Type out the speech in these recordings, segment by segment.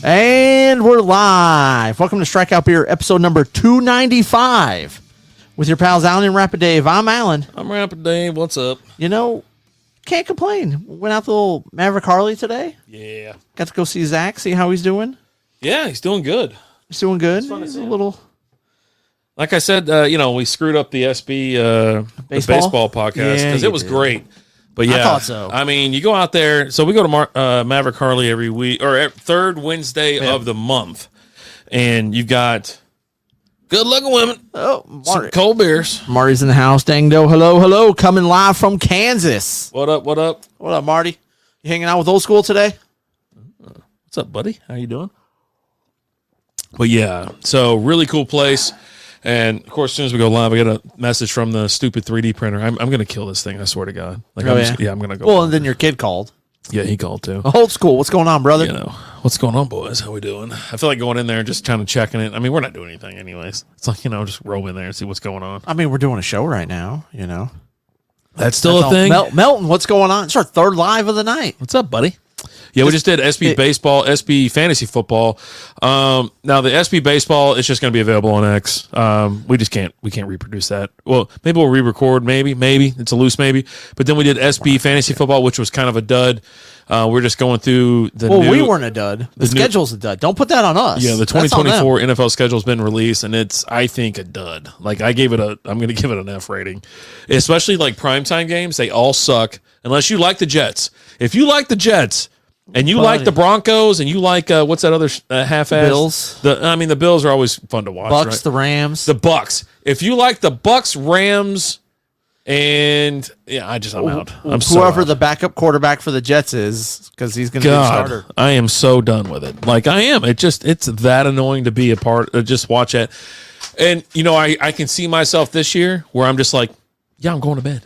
And we're live. Welcome to Strikeout Beer, episode number 295. With your pals Alan and Rapid Dave. I'm Alan. I'm Rapid Dave. What's up? You know, can't complain. Went out to little Maverick Harley today. Yeah. Got to go see Zach, see how he's doing. Yeah, he's doing good. He's doing good. He's a little... Like I said, we screwed up the SB baseball podcast because it was great. But yeah, I thought so. I mean, you go out there. So we go to Maverick Harley every week or third Wednesday of the month, and you've got good-looking women. Oh, some cold beers. Marty's in the house. Dangdo, hello, coming live from Kansas. What up? What up? What up, Marty? You hanging out with Old School today? What's up, buddy? How you doing? But yeah, so really cool place. And, of course, as soon as we go live, I get a message from the stupid 3D printer. I'm going to kill this thing, I swear to God. Like, I'm going to go. Well, and then your kid called. Yeah, he called, too. Old School, what's going on, brother? What's going on, boys? How we doing? I feel like going in there and just kind of checking it. I mean, we're not doing anything anyways. It's like, just roll in there and see what's going on. I mean, we're doing a show right now, That's still a thing? Melton, what's going on? It's our third live of the night. What's up, buddy? Yeah, we just did SB baseball, SB fantasy football. Now the SB baseball is just going to be available on X. We can't reproduce that. Well, maybe we'll re-record. Maybe it's a loose maybe. But then we did SB fantasy football, which was kind of a dud. We're just going through the. Well, we weren't a dud. The schedule's a dud. Don't put that on us. Yeah, the 2024 NFL schedule has been released, and it's I think a dud. Like I'm going to give it an F rating, especially like primetime games. They all suck unless you like the Jets. If you like the Jets. And you like the Broncos, and you like what's that other half-ass? Bills. The Bills are always fun to watch. Bucks, right? the Rams, the Bucks. If you like the Bucks, Rams, and I'm out. Whoever the backup quarterback for the Jets is, because he's going to be a starter. I am so done with it. Like I am. It's that annoying to be a part. Just watch it, and I can see myself this year where I'm just like, I'm going to bed.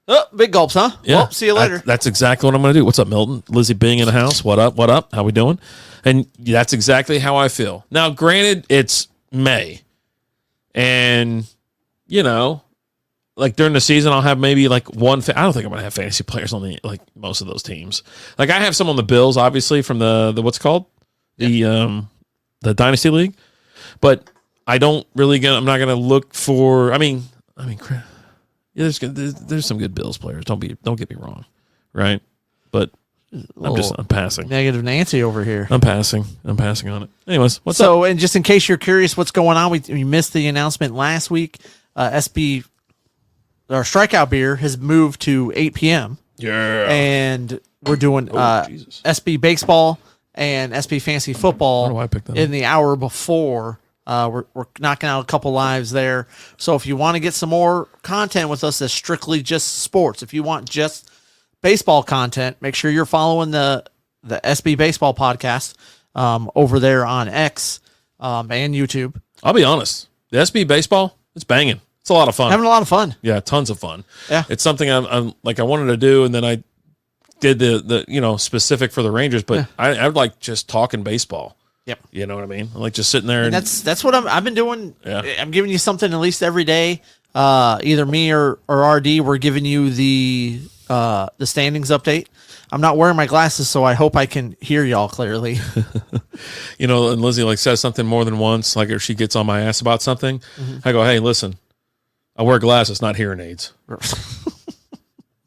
Oh, big gulps, huh? Yeah. Well, see you later. That's exactly what I'm going to do. What's up, Milton? Lizzie Bing in the house. What up? What up? How we doing? And that's exactly how I feel. Now, granted, it's May. And, like during the season, I'll have maybe like one. I don't think I'm going to have fantasy players on most of those teams. Like I have some on the Bills, obviously, from the what's it called? The Dynasty League. But I don't really I'm not going to look for, I mean, yeah, there's some good Bills players. Don't get me wrong, right? But I'm passing. Negative Nancy over here. I'm passing on it. Anyways, what's up? So, and just in case you're curious what's going on, we missed the announcement last week. SB, our Strikeout Beer has moved to 8 p.m. Yeah. And we're doing SB Baseball and SB Fantasy Football. How do I pick that in the hour before. We're knocking out a couple lives there. So if you want to get some more content with us that's strictly just sports, if you want just baseball content, make sure you're following the SB Baseball podcast over there on X and YouTube. I'll be honest. The SB Baseball, it's banging. It's a lot of fun. Having a lot of fun. Yeah, tons of fun. Yeah. It's something I'm like I wanted to do, and then I did the specific for the Rangers, but I like just talking baseball. Yep. You know what I mean? I like just sitting there. And that's what I've been doing. Yeah. I'm giving you something at least every day. Either me or RD, we're giving you the standings update. I'm not wearing my glasses, so I hope I can hear y'all clearly. And Lizzie says something more than once, like if she gets on my ass about something, I go, hey, listen, I wear glasses, not hearing aids.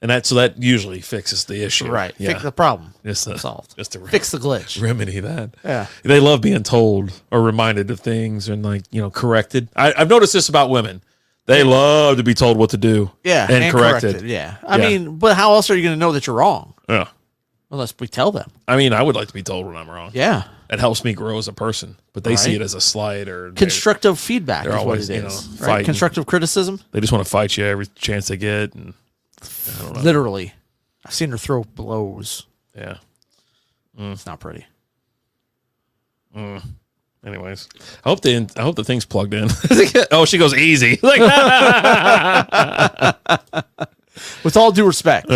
And that usually fixes the issue. Right. Yeah. Fix the problem. Solved. Just to fix the glitch. Remedy that. Yeah. They love being told or reminded of things and corrected. I've noticed this about women. They love to be told what to do. Yeah. And corrected. Yeah. I mean, but how else are you going to know that you're wrong? Yeah. Unless we tell them. I mean, I would like to be told when I'm wrong. Yeah. It helps me grow as a person, but they see it as a slight or constructive feedback is always, what it is. Fighting. Constructive criticism. They just want to fight you every chance they get. And I don't know. Literally. I've seen her throw blows. Yeah. It's not pretty. Anyways, I hope the thing's plugged in. Oh, she goes easy. With all due respect.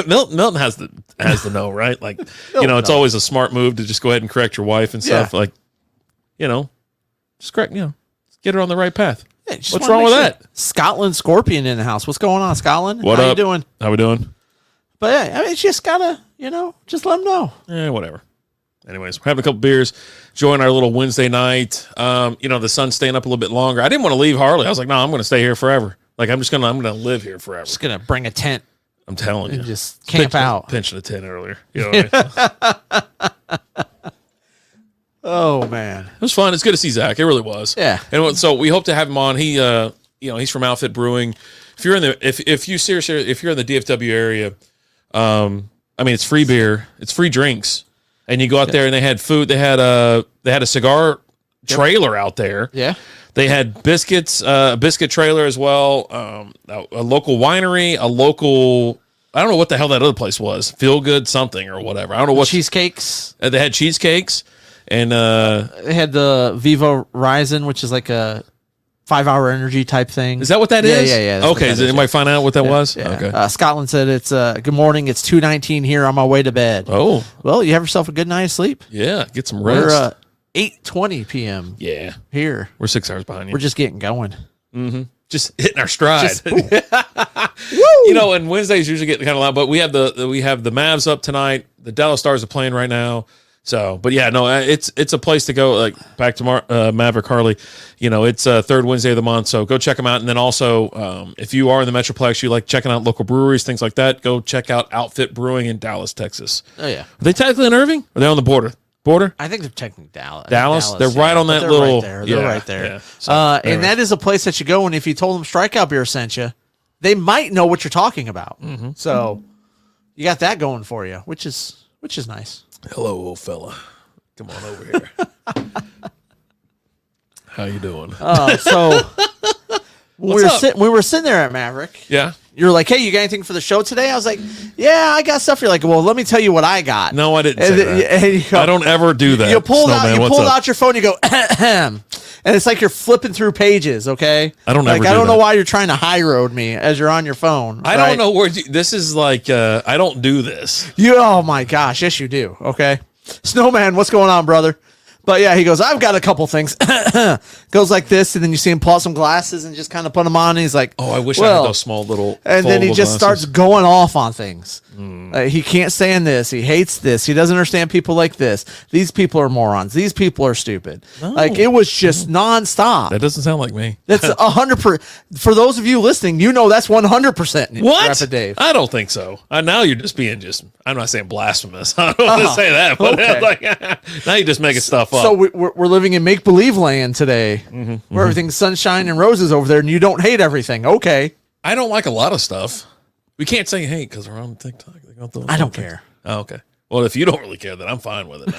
Milton has to know, right? Like, it's always a smart move to just go ahead and correct your wife and stuff. Like, just correct, get her on the right path. Yeah, what's wrong with that? Scotland Scorpion in the house. What's going on, Scotland? How you doing? How we doing? But yeah, I mean, just gotta, just let them know. Whatever. anyways, we're having a couple beers, enjoying our little Wednesday night. The sun's staying up a little bit longer. I didn't want to leave Harley. I was like, no, I'm going to stay here forever. Like, I'm going to live here forever. Just going to bring a tent. I'm telling you. And just camp out. Pinching a tent earlier. You know what I mean? Oh, man. It was fun. It's good to see Zach. It really was. Yeah. And so we hope to have him on. He, he's from Outfit Brewing. If you're in the if you're in the DFW area, it's free beer, it's free drinks, and you go out there and they had food. They had a cigar trailer out there. Yeah. They had biscuits, a biscuit trailer as well. A local winery, a local. I don't know what the hell that other place was. Feel Good something or whatever. I don't know what cheesecakes. They had cheesecakes, and they had the Viva Ryzen, which is like a 5-hour energy type thing. Is that what that is? Yeah. Okay, did anybody find out what that was? Yeah. Okay. Scotland said it's good morning. It's 2:19 here on my way to bed. Oh, well, you have yourself a good night's sleep. Yeah, get some rest. We're 8:20 p.m. Yeah, here. We're 6 hours behind you. We're just getting going. Mm-hmm. Just hitting our stride. And Wednesdays usually get kind of loud, but we have the Mavs up tonight. The Dallas Stars are playing right now. So, but yeah, no, it's a place to go. Like back to Maverick Harley, it's third Wednesday of the month. So go check them out. And then also, if you are in the Metroplex, you like checking out local breweries, things like that, go check out Outfit Brewing in Dallas, Texas. Oh yeah, are they technically in Irving? Or are they on the border? I think they're technically Dallas. Dallas? They're right on that little. Right there. They're right there. Yeah. So, and that is a place that you go. And if you told them Strikeout Beer sent you, they might know what you're talking about. Mm-hmm. So you got that going for you, which is nice. Hello, old fella. Come on over here. How you doing? So we were sitting there at Maverick. Yeah. You're like, hey, you got anything for the show today? I was like, yeah, I got stuff. You're like, well, let me tell you what I got. No, I didn't say that. I don't ever do that. You pulled out your phone. You go, and it's like you're flipping through pages. Okay. I don't know why you're trying to high road me as you're on your phone. I don't know where this is like. I don't do this. Oh my gosh, yes you do. Okay, Snowman, what's going on, brother? But yeah, he goes, I've got a couple things. Goes like this, and then you see him pull out some glasses and just kind of put them on. And he's like, oh, I wish I had those small little. And then he just starts going off on things. He can't stand this. He hates this. He doesn't understand people like this. These people are morons. These people are stupid. No. Like it was just nonstop. That doesn't sound like me. That's 100%. For those of you listening, that's 100%. What? Rapid Dave. I don't think so. Now you're just being I'm not saying blasphemous. I don't want to say that, but okay. Now you're just making stuff up. So we're living in make believe land today, where everything's sunshine and roses over there, and you don't hate everything. Okay. I don't like a lot of stuff. We can't say hate because we're on TikTok. I don't care. Oh, okay. Well, if you don't really care, then I'm fine with it.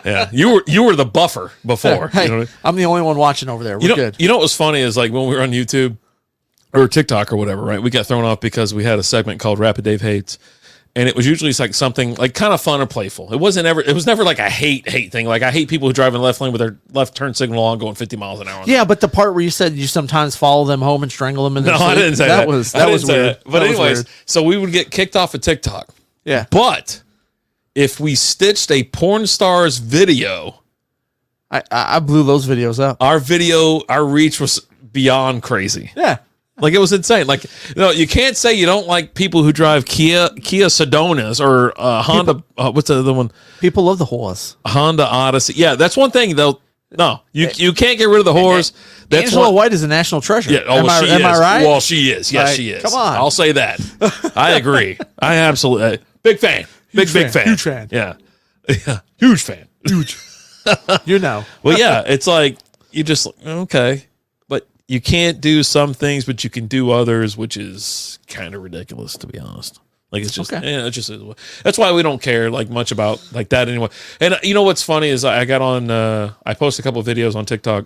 Yeah, you were the buffer before. Hey, you know what I mean? I'm the only one watching over there. We're good. You know what was funny is like when we were on YouTube or TikTok or whatever, right? We got thrown off because we had a segment called Rapid Dave Hates. And it was usually like something like kind of fun or playful. It was never like a hate thing. Like I hate people who drive in the left lane with their left turn signal on going 50 miles an hour. Yeah, but the part where you said you sometimes follow them home and strangle them in their sleep. I didn't say that. That was weird. But anyways, so we would get kicked off of TikTok. Yeah. But if we stitched a porn star's video, I blew those videos up. Our reach was beyond crazy. Yeah. Like it was insane. Like you can't say you don't like people who drive Kia Sedonas or Honda. What's the other one? People love the horse. Honda Odyssey. Yeah, that's one thing though. No, you can't get rid of the horse. That's Angela White is a national treasure. Yeah, am I right? Well, she is. Yes, right. She is. Come on, I'll say that. I agree. I absolutely big fan. Big fan. Huge fan. Yeah, huge fan. Huge. Well, yeah, it's like you just okay. You can't do some things, but you can do others, which is kind of ridiculous, to be honest. Like it's just, it's just that's why we don't care like much about like that anyway. And you know what's funny is I got on, I posted a couple of videos on TikTok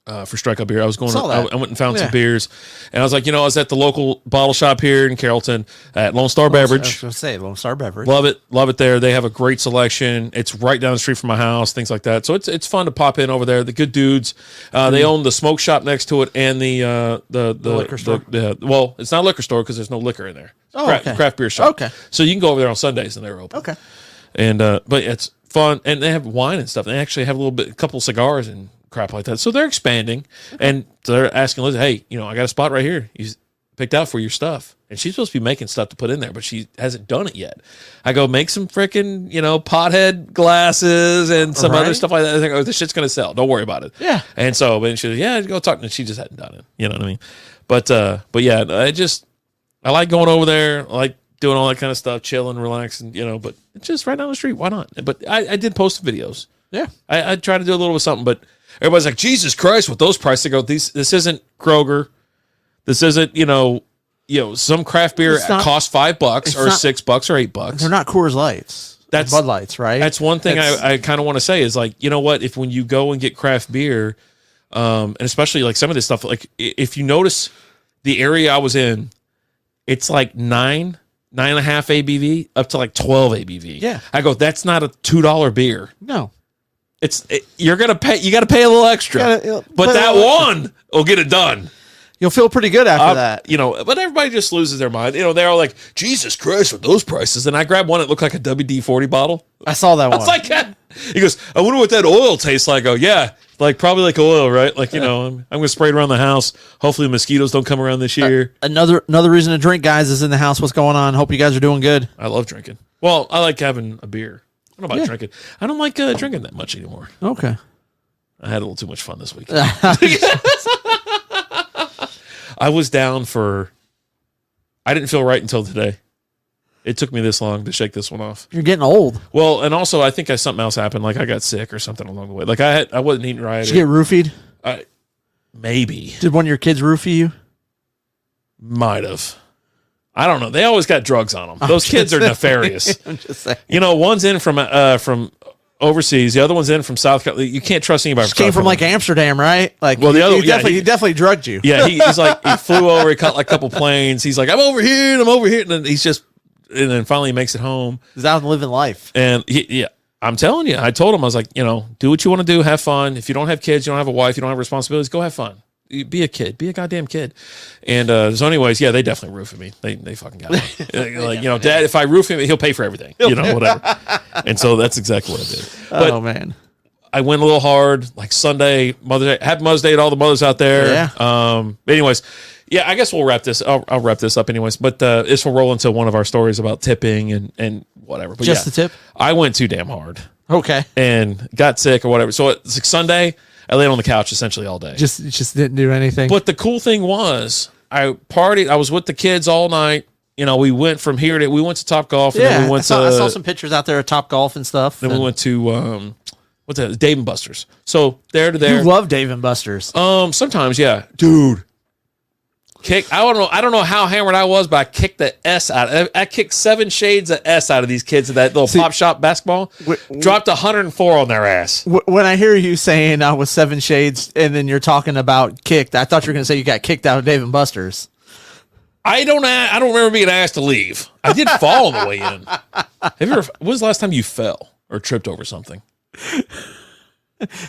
for Strikeout Beer. I was going, I went and found some beers, and I was like, I was at the local bottle shop here in Carrollton at Lone Star Beverage. I was going to say Lone Star Beverage. Love it there. They have a great selection. It's right down the street from my house, things like that. So it's fun to pop in over there. The good dudes. They own the smoke shop next to it and the liquor store. Well, it's not a liquor store because there's no liquor in there. Craft beer shop. Okay. So you can go over there on Sundays and they're open. Okay. And but it's fun, and they have wine and stuff. They actually have a couple cigars and crap like that. So they're expanding, and they're asking Liz, hey, I got a spot right here. You picked out for your stuff. And she's supposed to be making stuff to put in there, but she hasn't done it yet. I go, make some freaking, pothead glasses and some other stuff like that. I think, oh, this shit's going to sell. Don't worry about it. Yeah. And so, and she was, yeah, go talk. And she just hadn't done it. You know what I mean? But yeah, I like going over there. I like doing all that kind of stuff, chilling, relaxing, but it's just right down the street. Why not? But I did post videos. Yeah. I tried to do a little bit of something, but everybody's like, Jesus Christ, with those prices. I go, this isn't Kroger. This isn't, some craft beer costs $5 or $6 or $8. They're not Coors Lights. That's Bud Lights, right? That's one thing I kind of want to say is like, you know what? If when you go and get craft beer, and especially like some of this stuff, like if you notice the area I was in, it's like 9.5 ABV up to like 12 ABV. Yeah. I go, that's not a $2 beer. No. You're going to pay, you got to pay a little extra. But that one will get it done. You'll feel pretty good after that. But everybody just loses their mind. They're all like, Jesus Christ, with those prices. And I grabbed one that looked like a WD-40 bottle. I saw that one. I was like, he goes, I wonder what that oil tastes like. I go, yeah, probably like oil, right? Like, I'm going to spray it around the house. Hopefully the mosquitoes don't come around this year. Another reason to drink, guys, is in the house. What's going on? Hope you guys are doing good. I love drinking. Well, I like having a beer. I don't know about drinking. I don't like drinking that much anymore. Okay. I had a little too much fun this weekend. I was down I didn't feel right until today. It took me this long to shake this one off. You're getting old. Well, and also I think something else happened. Like I got sick or something along the way. Like I wasn't eating right. Did you get roofied? Maybe. Did one of your kids roofie you? Might have. I don't know. They always got drugs on them. Those kids are nefarious. I'm just saying. One's in from overseas. The other one's in from South Carolina. You can't trust anybody. She came from like Amsterdam, right? Like, well, the other he definitely drugged you. Yeah, he's like he flew over. He caught like a couple planes. He's like, I'm over here, and then and then finally he makes it home. He's out living life. And I'm telling you, I told him, I was like, do what you want to do, have fun. If you don't have kids, you don't have a wife, you don't have responsibilities, go have fun. Be a kid. Be a goddamn kid. And so anyways, they definitely roofed me. They fucking got me. Like, Dad, if I roof him, he'll pay for everything. Whatever. And so that's exactly what I did. But oh, man. I went a little hard, like Sunday, Mother's Day. Happy Mother's Day to all the mothers out there. Yeah. Anyways, I guess we'll wrap this. I'll wrap this up anyways. But this will roll into one of our stories about tipping and whatever. But just the tip? I went too damn hard. Okay. And got sick or whatever. So it's like Sunday. I laid on the couch essentially all day. Just didn't do anything. But the cool thing was, I partied. I was with the kids all night. We went from here to we went to Top Golf. And then we went I saw some pictures out there of Top Golf and stuff. Then we went to what's that? Dave and Buster's. So there to there. You love Dave and Buster's. Sometimes, yeah, dude. I don't know how hammered I was, but I kicked the S out. I kicked 7 shades of S out of these kids at that little pop shop basketball. Dropped 104 on their ass. When I hear you saying I was 7 shades, and then you're talking about kicked, I thought you were going to say you got kicked out of Dave and Buster's. I don't remember being asked to leave. I did fall on the way in. When was the last time you fell or tripped over something?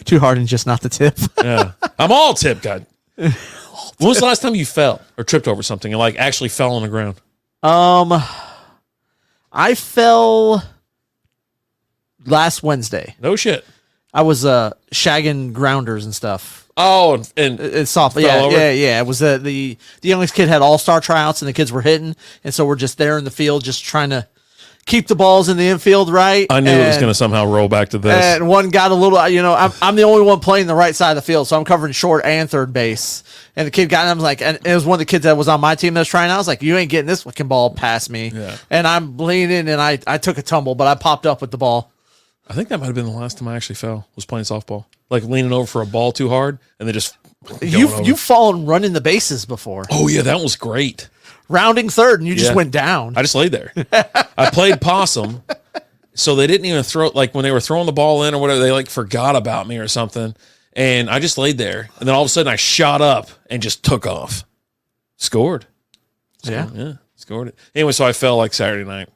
Too hard and just not the tip. Yeah, I'm all tip, God. When was the last time you fell or tripped over something and like actually fell on the ground? I fell last Wednesday. No shit. I was shagging grounders and stuff. Oh, and softball. Yeah. It was the youngest kid had all-star tryouts and the kids were hitting, and so we're just there in the field just trying to keep the balls in the infield right. I knew it was going to somehow roll back to this. And one got a little, I'm the only one playing the right side of the field, so I'm covering short and third base. And the kid got, and I was like, and it was one of the kids that was on my team that was trying. I was like, you ain't getting this fucking ball past me. Yeah. And I'm leaning, and I took a tumble, but I popped up with the ball. I think that might have been the last time I actually fell. Was playing softball, like leaning over for a ball too hard, and then just you've fallen running the bases before. Oh yeah, that was great. Rounding third, and you just went down. I just laid there. I played possum, so they didn't even throw, like when they were throwing the ball in or whatever, they like forgot about me or something. And I just laid there. And then all of a sudden I shot up and just took off. Scored. Yeah. Scored it. Anyway, so I fell like Saturday night.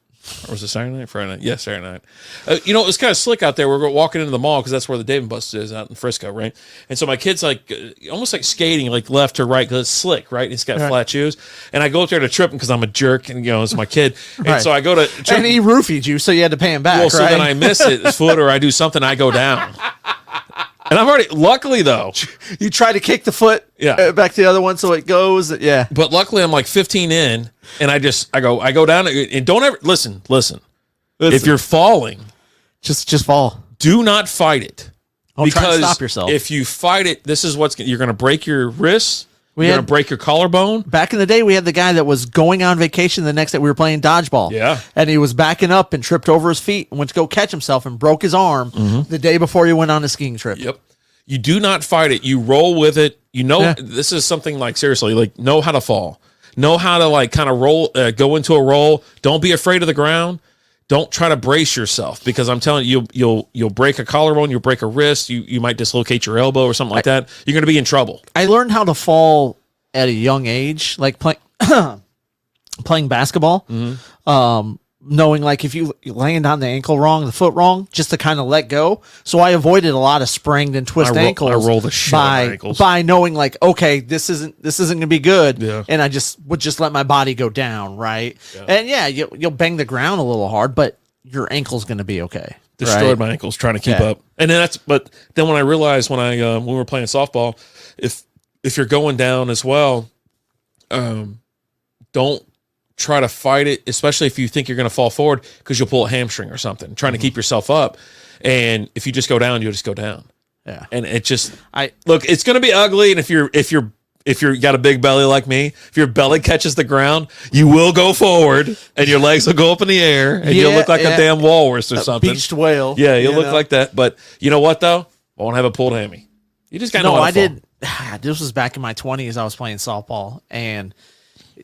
Or was it Saturday night? Friday night? Yeah, Saturday night. It was kind of slick out there. We're walking into the mall because that's where the Dave and Buster's is out in Frisco, right? And so my kid's like almost like skating, like left to right because it's slick, right? He's got flat shoes. And I go up there to trip him because I'm a jerk and, it's my kid. And so I go to trip and he roofied you, so you had to pay him back, so then I miss it, his foot, or I do something, I go down. And And I'm already, luckily though, You try to kick the foot back to the other one so it goes. Yeah. but luckily I'm like 15 in, and I go down, and don't ever listen. If you're falling, Just fall. do not fight it. Don't try to stop yourself. If you fight it, this is you're going to break your wrists. You're going had- to break your collarbone. Back in the day, we had the guy that was going on vacation the next day. We were playing dodgeball. Yeah. And he was backing up and tripped over his feet and went to go catch himself and broke his arm the day before he went on a skiing trip. Yep. You do not fight it. You roll with it. You know, this is something like, seriously, like, know how to fall. Know how to, like, kind of roll, go into a roll. Don't be afraid of the ground. Don't try to brace yourself, because I'm telling you, you'll break a collarbone, you'll break a wrist, you might dislocate your elbow or something like that. You're going to be in trouble. I learned how to fall at a young age, like playing basketball. Knowing, like, if you land on the ankle wrong, the foot wrong, just to kind of let go. So I avoided a lot of sprained and twisted ankles. I roll the shit out of my ankles by knowing, like, okay, this isn't going to be good, Yeah. and I would let my body go down, right? Yeah. And you'll bang the ground a little hard, but your ankle's going to be okay. Destroyed my ankles trying to keep up, and but then when I realized when we were playing softball, if you're going down as well, don't try to fight it, especially if you think you're going to fall forward, because you'll pull a hamstring or something, trying to keep yourself up. And if you just go down, you'll just go down. Yeah. And it just, look, it's going to be ugly. And if you're got a big belly like me, if your belly catches the ground, you will go forward and your legs will go up in the air and you'll look like a damn walrus or something. Beached whale. Yeah. You'll look like that. But you know what though? I won't have a pulled hammy. You just got to know how to fall. This was back in my 20s. I was playing softball and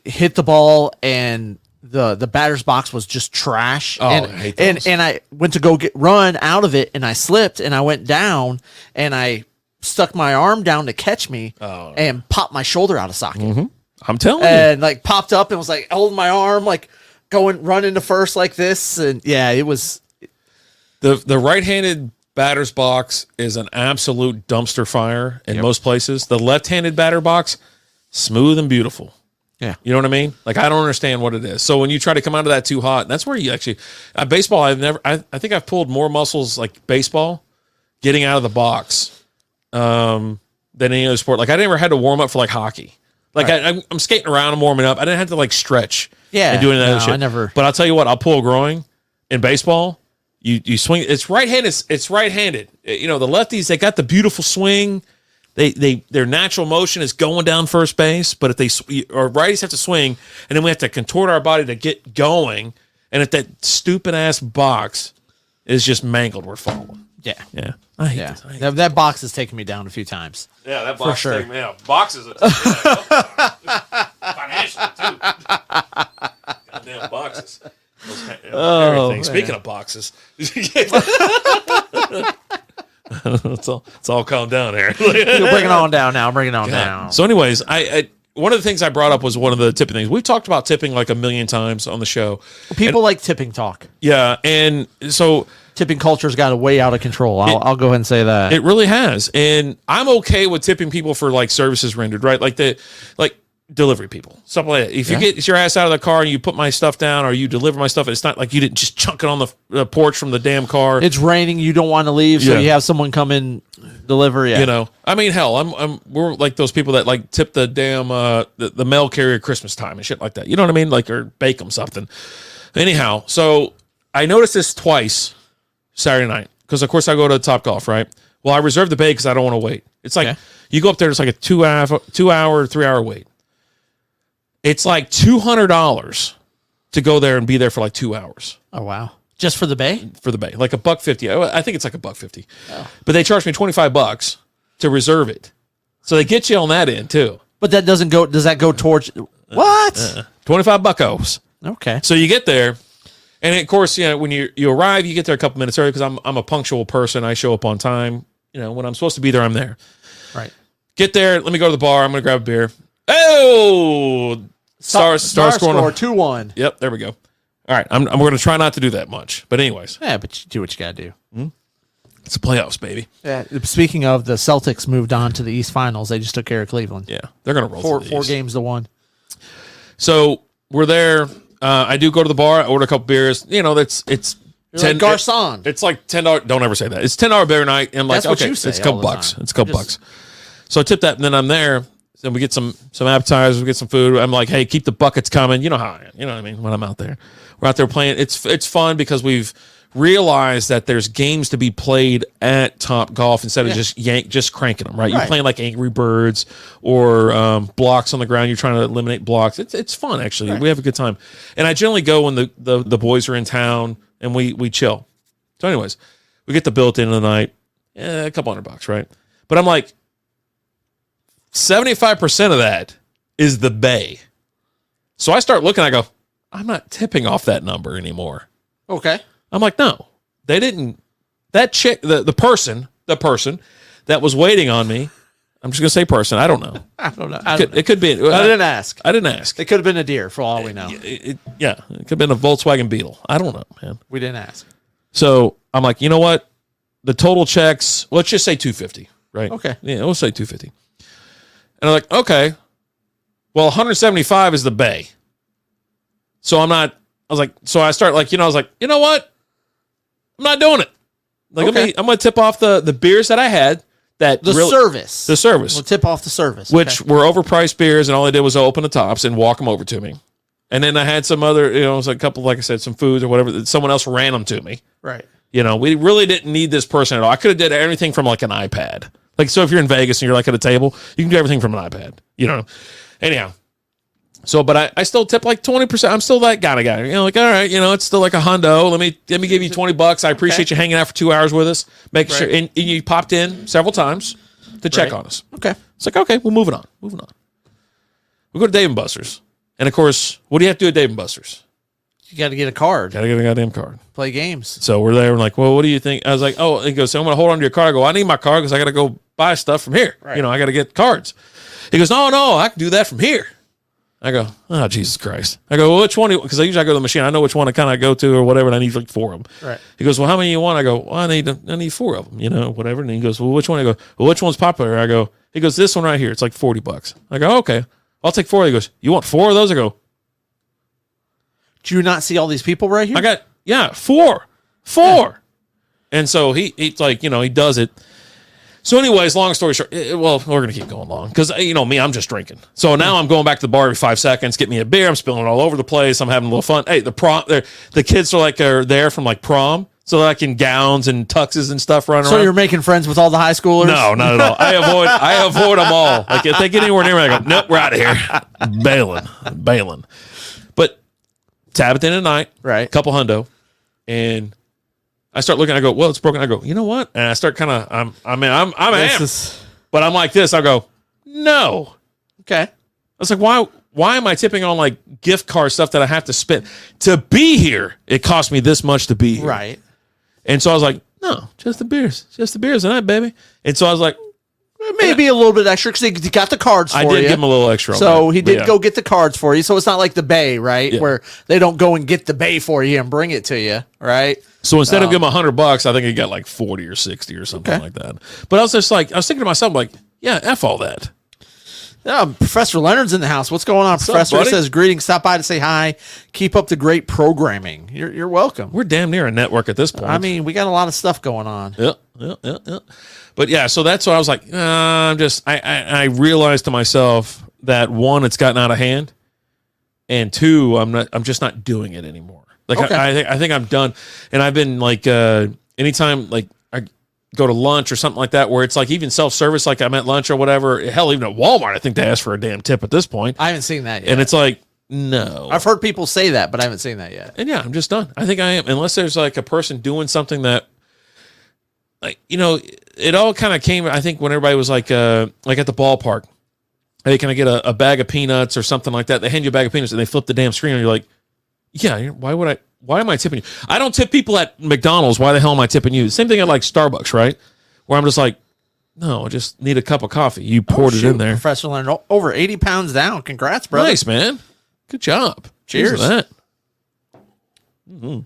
hit the ball, and the batter's box was just trash. Oh, and, I hate those. And I went to go run out of it, and I slipped, and I went down, and I stuck my arm down to catch me, and popped my shoulder out of socket. I'm telling you. And like popped up and was like holding my arm, like running to first like this, and it was the right-handed batter's box is an absolute dumpster fire in most places. The left-handed batter box, smooth and beautiful. Yeah. You know what I mean? Like, I don't understand what it is. So when you try to come out of that too hot, that's where you actually, baseball, I think I've pulled more muscles like baseball getting out of the box than any other sport. Like, I never had to warm up for like hockey. Like, I'm skating around and warming up. I didn't have to like stretch and doing that shit. I never. But I'll tell you what, I'll pull a groin in baseball. You swing, it's right-handed. It's right-handed. You know, the lefties, they got the beautiful swing. Their natural motion is going down first base, but if righties have to swing, and then we have to contort our body to get going, and if that stupid ass box is just mangled, we're falling. Yeah. I hate this. That box has taken me down a few times. Yeah, that box box taking me out. Boxes financially too. Goddamn boxes. Everything. Speaking of boxes. It's all calm down here. Bring it on down now. Bring it on down. So, anyways, I one of the things I brought up was one of the tipping things. We've talked about tipping like a million times on the show. People like tipping talk. Yeah, and so tipping culture's got way out of control. I'll go ahead and say that. It really has. And I'm okay with tipping people for like services rendered, right? Like delivery people, stuff like that. If you get your ass out of the car and you put my stuff down or you deliver my stuff, it's not like you didn't just chunk it on the porch from the damn car. It's raining, you don't want to leave, so you have someone come in deliver. You know, I mean, hell, we're like those people that like tip the damn the mail carrier Christmas time and shit like that. You know what I mean? Like, or bake them something. Anyhow, so I noticed this twice Saturday night because of course I go to Top Golf, right? Well, I reserved the bay because I don't want to wait. It's like you go up there, it's like a 2 hour, 3 hour wait. It's like $200 to go there and be there for like 2 hours. Oh wow! Just for the bay? For the bay, like $150. I think it's like $150. Oh. But they charge me $25 to reserve it, so they get you on that end too. But that doesn't go. Does that go towards what? $25. Okay. So you get there, and of course, you know, when you arrive, you get there a couple minutes early because I'm a punctual person. I show up on time. You know, when I'm supposed to be there, I'm there. Right. Get there. Let me go to the bar. I'm gonna grab a beer. Oh, star score 2-1. Yep, there we go. All right, I'm going to try not to do that much, but anyways, yeah, but you do what you got to do. It's the playoffs, baby. Yeah. Speaking of, the Celtics moved on to the East Finals. They just took care of Cleveland. Yeah, they're going to roll through four games to 1. So we're there. I do go to the bar. I order a couple beers. You know, it's You're like Garcon. It's like $10. Don't ever say that. It's $10 beer night. And I'm like, That's what okay, you say it's a couple all the bucks. time. It's a couple bucks. So I tip that, and then I'm there. Then we get some appetizers, we get some food. I'm like, hey, keep the buckets coming. You know how I am. You know what I mean? When I'm out there, we're out there playing. It's fun because we've realized that there's games to be played at Top Golf instead of just cranking them. Right? You're playing like Angry Birds or blocks on the ground. You're trying to eliminate blocks. It's fun actually. We have a good time. And I generally go when the boys are in town and we chill. So, anyways, we get the bill at the end of the night. A couple $100, right? But I'm like, 75% of that is the bay. So I start looking, I go, I'm not tipping off that number anymore. Okay. I'm like, no, they didn't. That chick, the person that was waiting on me, I'm just going to say person. I don't know. I don't know. It could be. I didn't ask. I didn't ask. It could have been a deer for all we know. It could have been a Volkswagen Beetle. I don't know, man. We didn't ask. So I'm like, you know what? The total checks, let's just say 250, right? Okay. Yeah, we'll say 250. And I'm like, okay, well, 175 is the bay. So I start like, I was like, you know what? I'm not doing it. Like, I'm going to tip off the beers that I had. The service. We'll tip off the service. Which were overpriced beers, and all I did was open the tops and walk them over to me. And then I had some other, it was a couple, like I said, some foods or whatever. Someone else ran them to me. Right. We really didn't need this person at all. I could have did everything from like an iPad. Like, so if you're in Vegas and you're like at a table, you can do everything from an iPad, Anyhow. So, but I still tip like 20%. I'm still that kind of guy. Like, all right, it's still like a hundo. Let me give you $20. I appreciate you hanging out for 2 hours with us. Make sure, and you popped in several times to check on us. Okay. It's like, okay, well, moving on. We go to Dave & Buster's. And of course, what do you have to do at Dave & Buster's? You got to get a card. Got to get a goddamn card. Play games. So we're there. We're like, well, what do you think? I was like, oh, he goes, so I'm going to hold on to your card. I go, I need my card because I got to go buy stuff from here. Right. I got to get cards. He goes, no, I can do that from here. I go, oh, Jesus Christ. I go, well, which one? Because I usually go to the machine. I know which one to kind of go to or whatever, and I need like 4 of them. Right. He goes, well, how many you want? I go, well, I need 4 of them, whatever. And he goes, well, which one? I go, well, which one's popular? He goes, this one right here. It's like $40. I go, okay, I'll take 4. He goes, you want 4 of those? I go, do you not see all these people right here? I got, 4. Yeah. And so he's like, he does it. So anyways, long story short, well, we're going to keep going long because, me, I'm just drinking. So now I'm going back to the bar every 5 seconds, get me a beer. I'm spilling it all over the place. I'm having a little fun. Hey, the kids are there from like prom. So like in gowns and tuxes and stuff running around. So you're making friends with all the high schoolers? No, not at all. I avoid them all. Like if they get anywhere near me, I go, nope, we're out of here. Bailing. But tab at the end of the night, right? Couple hundo, and I start looking. I go, well, it's broken. I go, you know what? And I start kind of, I'm amped, but I'm like this. I go, no. Okay. I was like, why am I tipping on like gift card stuff that I have to spend to be here? It cost me this much to be here, right? And so I was like, no, just the beers tonight, baby. And so I was like, maybe a little bit extra because he got the cards for you. I did give him a little extra. So he did go get the cards for you. So it's not like the bay, right? Yeah. Where they don't go and get the bay for you and bring it to you, right? So instead of giving him $100, I think he got like 40 or 60 or something like that. But I was just like, I was thinking to myself, like, yeah, F all that. Yeah, Professor Leonard's in the house. What's going on, Professor? He says, greetings. Stop by to say hi. Keep up the great programming. You're welcome. We're damn near a network at this point. I mean, we got a lot of stuff going on. Yeah. But yeah, so that's why I was like, I realized to myself that 1, it's gotten out of hand, and 2, I'm just not doing it anymore. Like I think I'm done. And I've been like, anytime like I go to lunch or something like that, where it's like even self-service, like I'm at lunch or whatever, hell, even at Walmart, I think they ask for a damn tip at this point. I haven't seen that yet. And it's like, no. I've heard people say that, but I haven't seen that yet. And yeah, I'm just done. I think I am. Unless there's like a person doing something that, like, it all kind of came, I think, when everybody was like at the ballpark. Hey, can I get a bag of peanuts or something like that? They hand you a bag of peanuts and they flip the damn screen and you're like, yeah, why am I tipping you? I don't tip people at McDonald's. Why the hell am I tipping you? Same thing at like Starbucks, right? Where I'm just like, no, I just need a cup of coffee. You poured it in there. Professor Leonard, over 80 pounds down. Congrats, brother. Nice, man. Good job. Cheers. For that. Mm-hmm.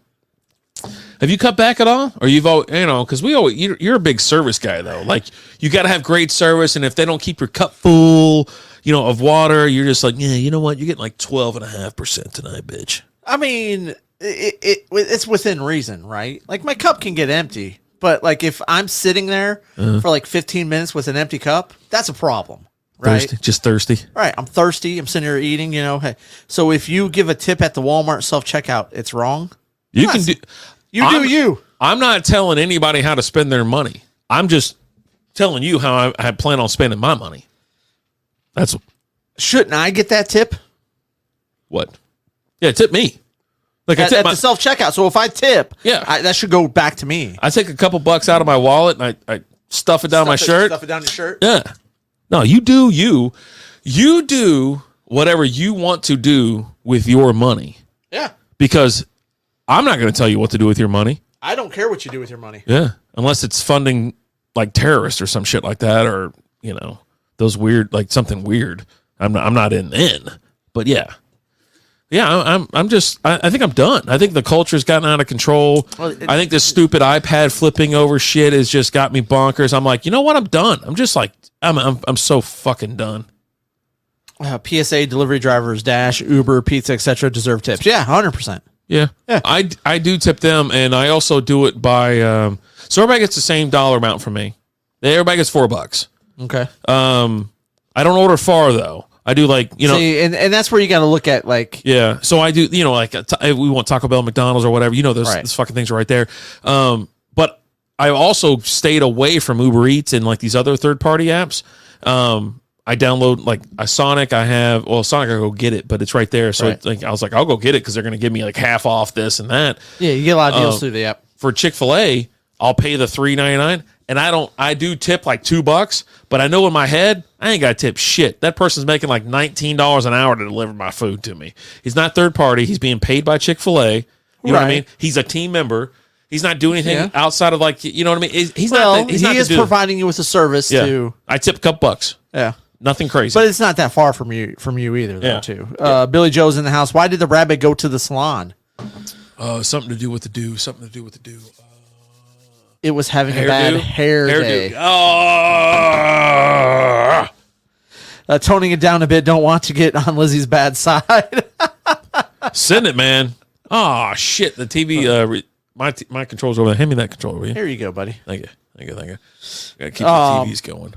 Have you cut back at all? Or you've always, because you're a big service guy though. Like you got to have great service, and if they don't keep your cup full, of water, you're just like, yeah, you know what? You're getting like 12.5% tonight, bitch. I mean, it's within reason, right? Like my cup can get empty, but like if I'm sitting there for like 15 minutes with an empty cup, that's a problem, right? Thirsty, just thirsty. Right. I'm thirsty. I'm sitting here eating. Hey. So if you give a tip at the Walmart self checkout, it's wrong. You can do. You. I'm not telling anybody how to spend their money. I'm just telling you how I plan on spending my money. Shouldn't I get that tip? What? Yeah, tip me. Like At the self checkout. So if I tip, that should go back to me. I take a couple bucks out of my wallet and I stuff it down my shirt. Stuff it down your shirt. Yeah. No, you do you. You do whatever you want to do with your money. Yeah. Because I'm not going to tell you what to do with your money. I don't care what you do with your money. Yeah. Unless it's funding like terrorists or some shit like that, or, those weird, like something weird. I'm not in. But yeah. Yeah, I think I'm done. I think the culture's gotten out of control. I think this stupid iPad flipping over shit has just got me bonkers. I'm like, you know what? I'm done. I'm just like, I'm so fucking done. PSA delivery drivers, Dash, Uber, pizza, etc. deserve tips. Yeah, 100%. Yeah. I do tip them, and I also do it by so everybody gets the same dollar amount from me. Everybody gets $4. Okay. I don't order far though. I do like, See, and that's where you got to look at like. Yeah. So I do, like we want Taco Bell, McDonald's or whatever, those fucking things are right there. But I also stayed away from Uber Eats and like these other third party apps. I download like a Sonic. Sonic, I go get it, but it's right there. So I was like, I'll go get it because they're going to give me like half off this and that. Yeah. You get a lot of deals through the app. For Chick-fil-A, I'll pay the $3.99. And I do tip like $2, but I know in my head, I ain't got to tip shit. That person's making like $19 an hour to deliver my food to me. He's not third party. He's being paid by Chick-fil-A. You know what I mean? He's a team member. He's not doing anything outside of like, you know what I mean? He is providing you with a service too. I tip a couple bucks. Yeah. Nothing crazy. But it's not that far from you either though too. Billy Joe's in the house. Why did the rabbit go to the salon? Something to do with the do. Something to do with the do. It was having a bad hair day. Toning it down a bit. Don't want to get on Lizzie's bad side. Send it, man. Oh, shit. The TV, my control's over there. Hand me that controller, will you? Here you go, buddy. Thank you. Gotta keep the TVs going.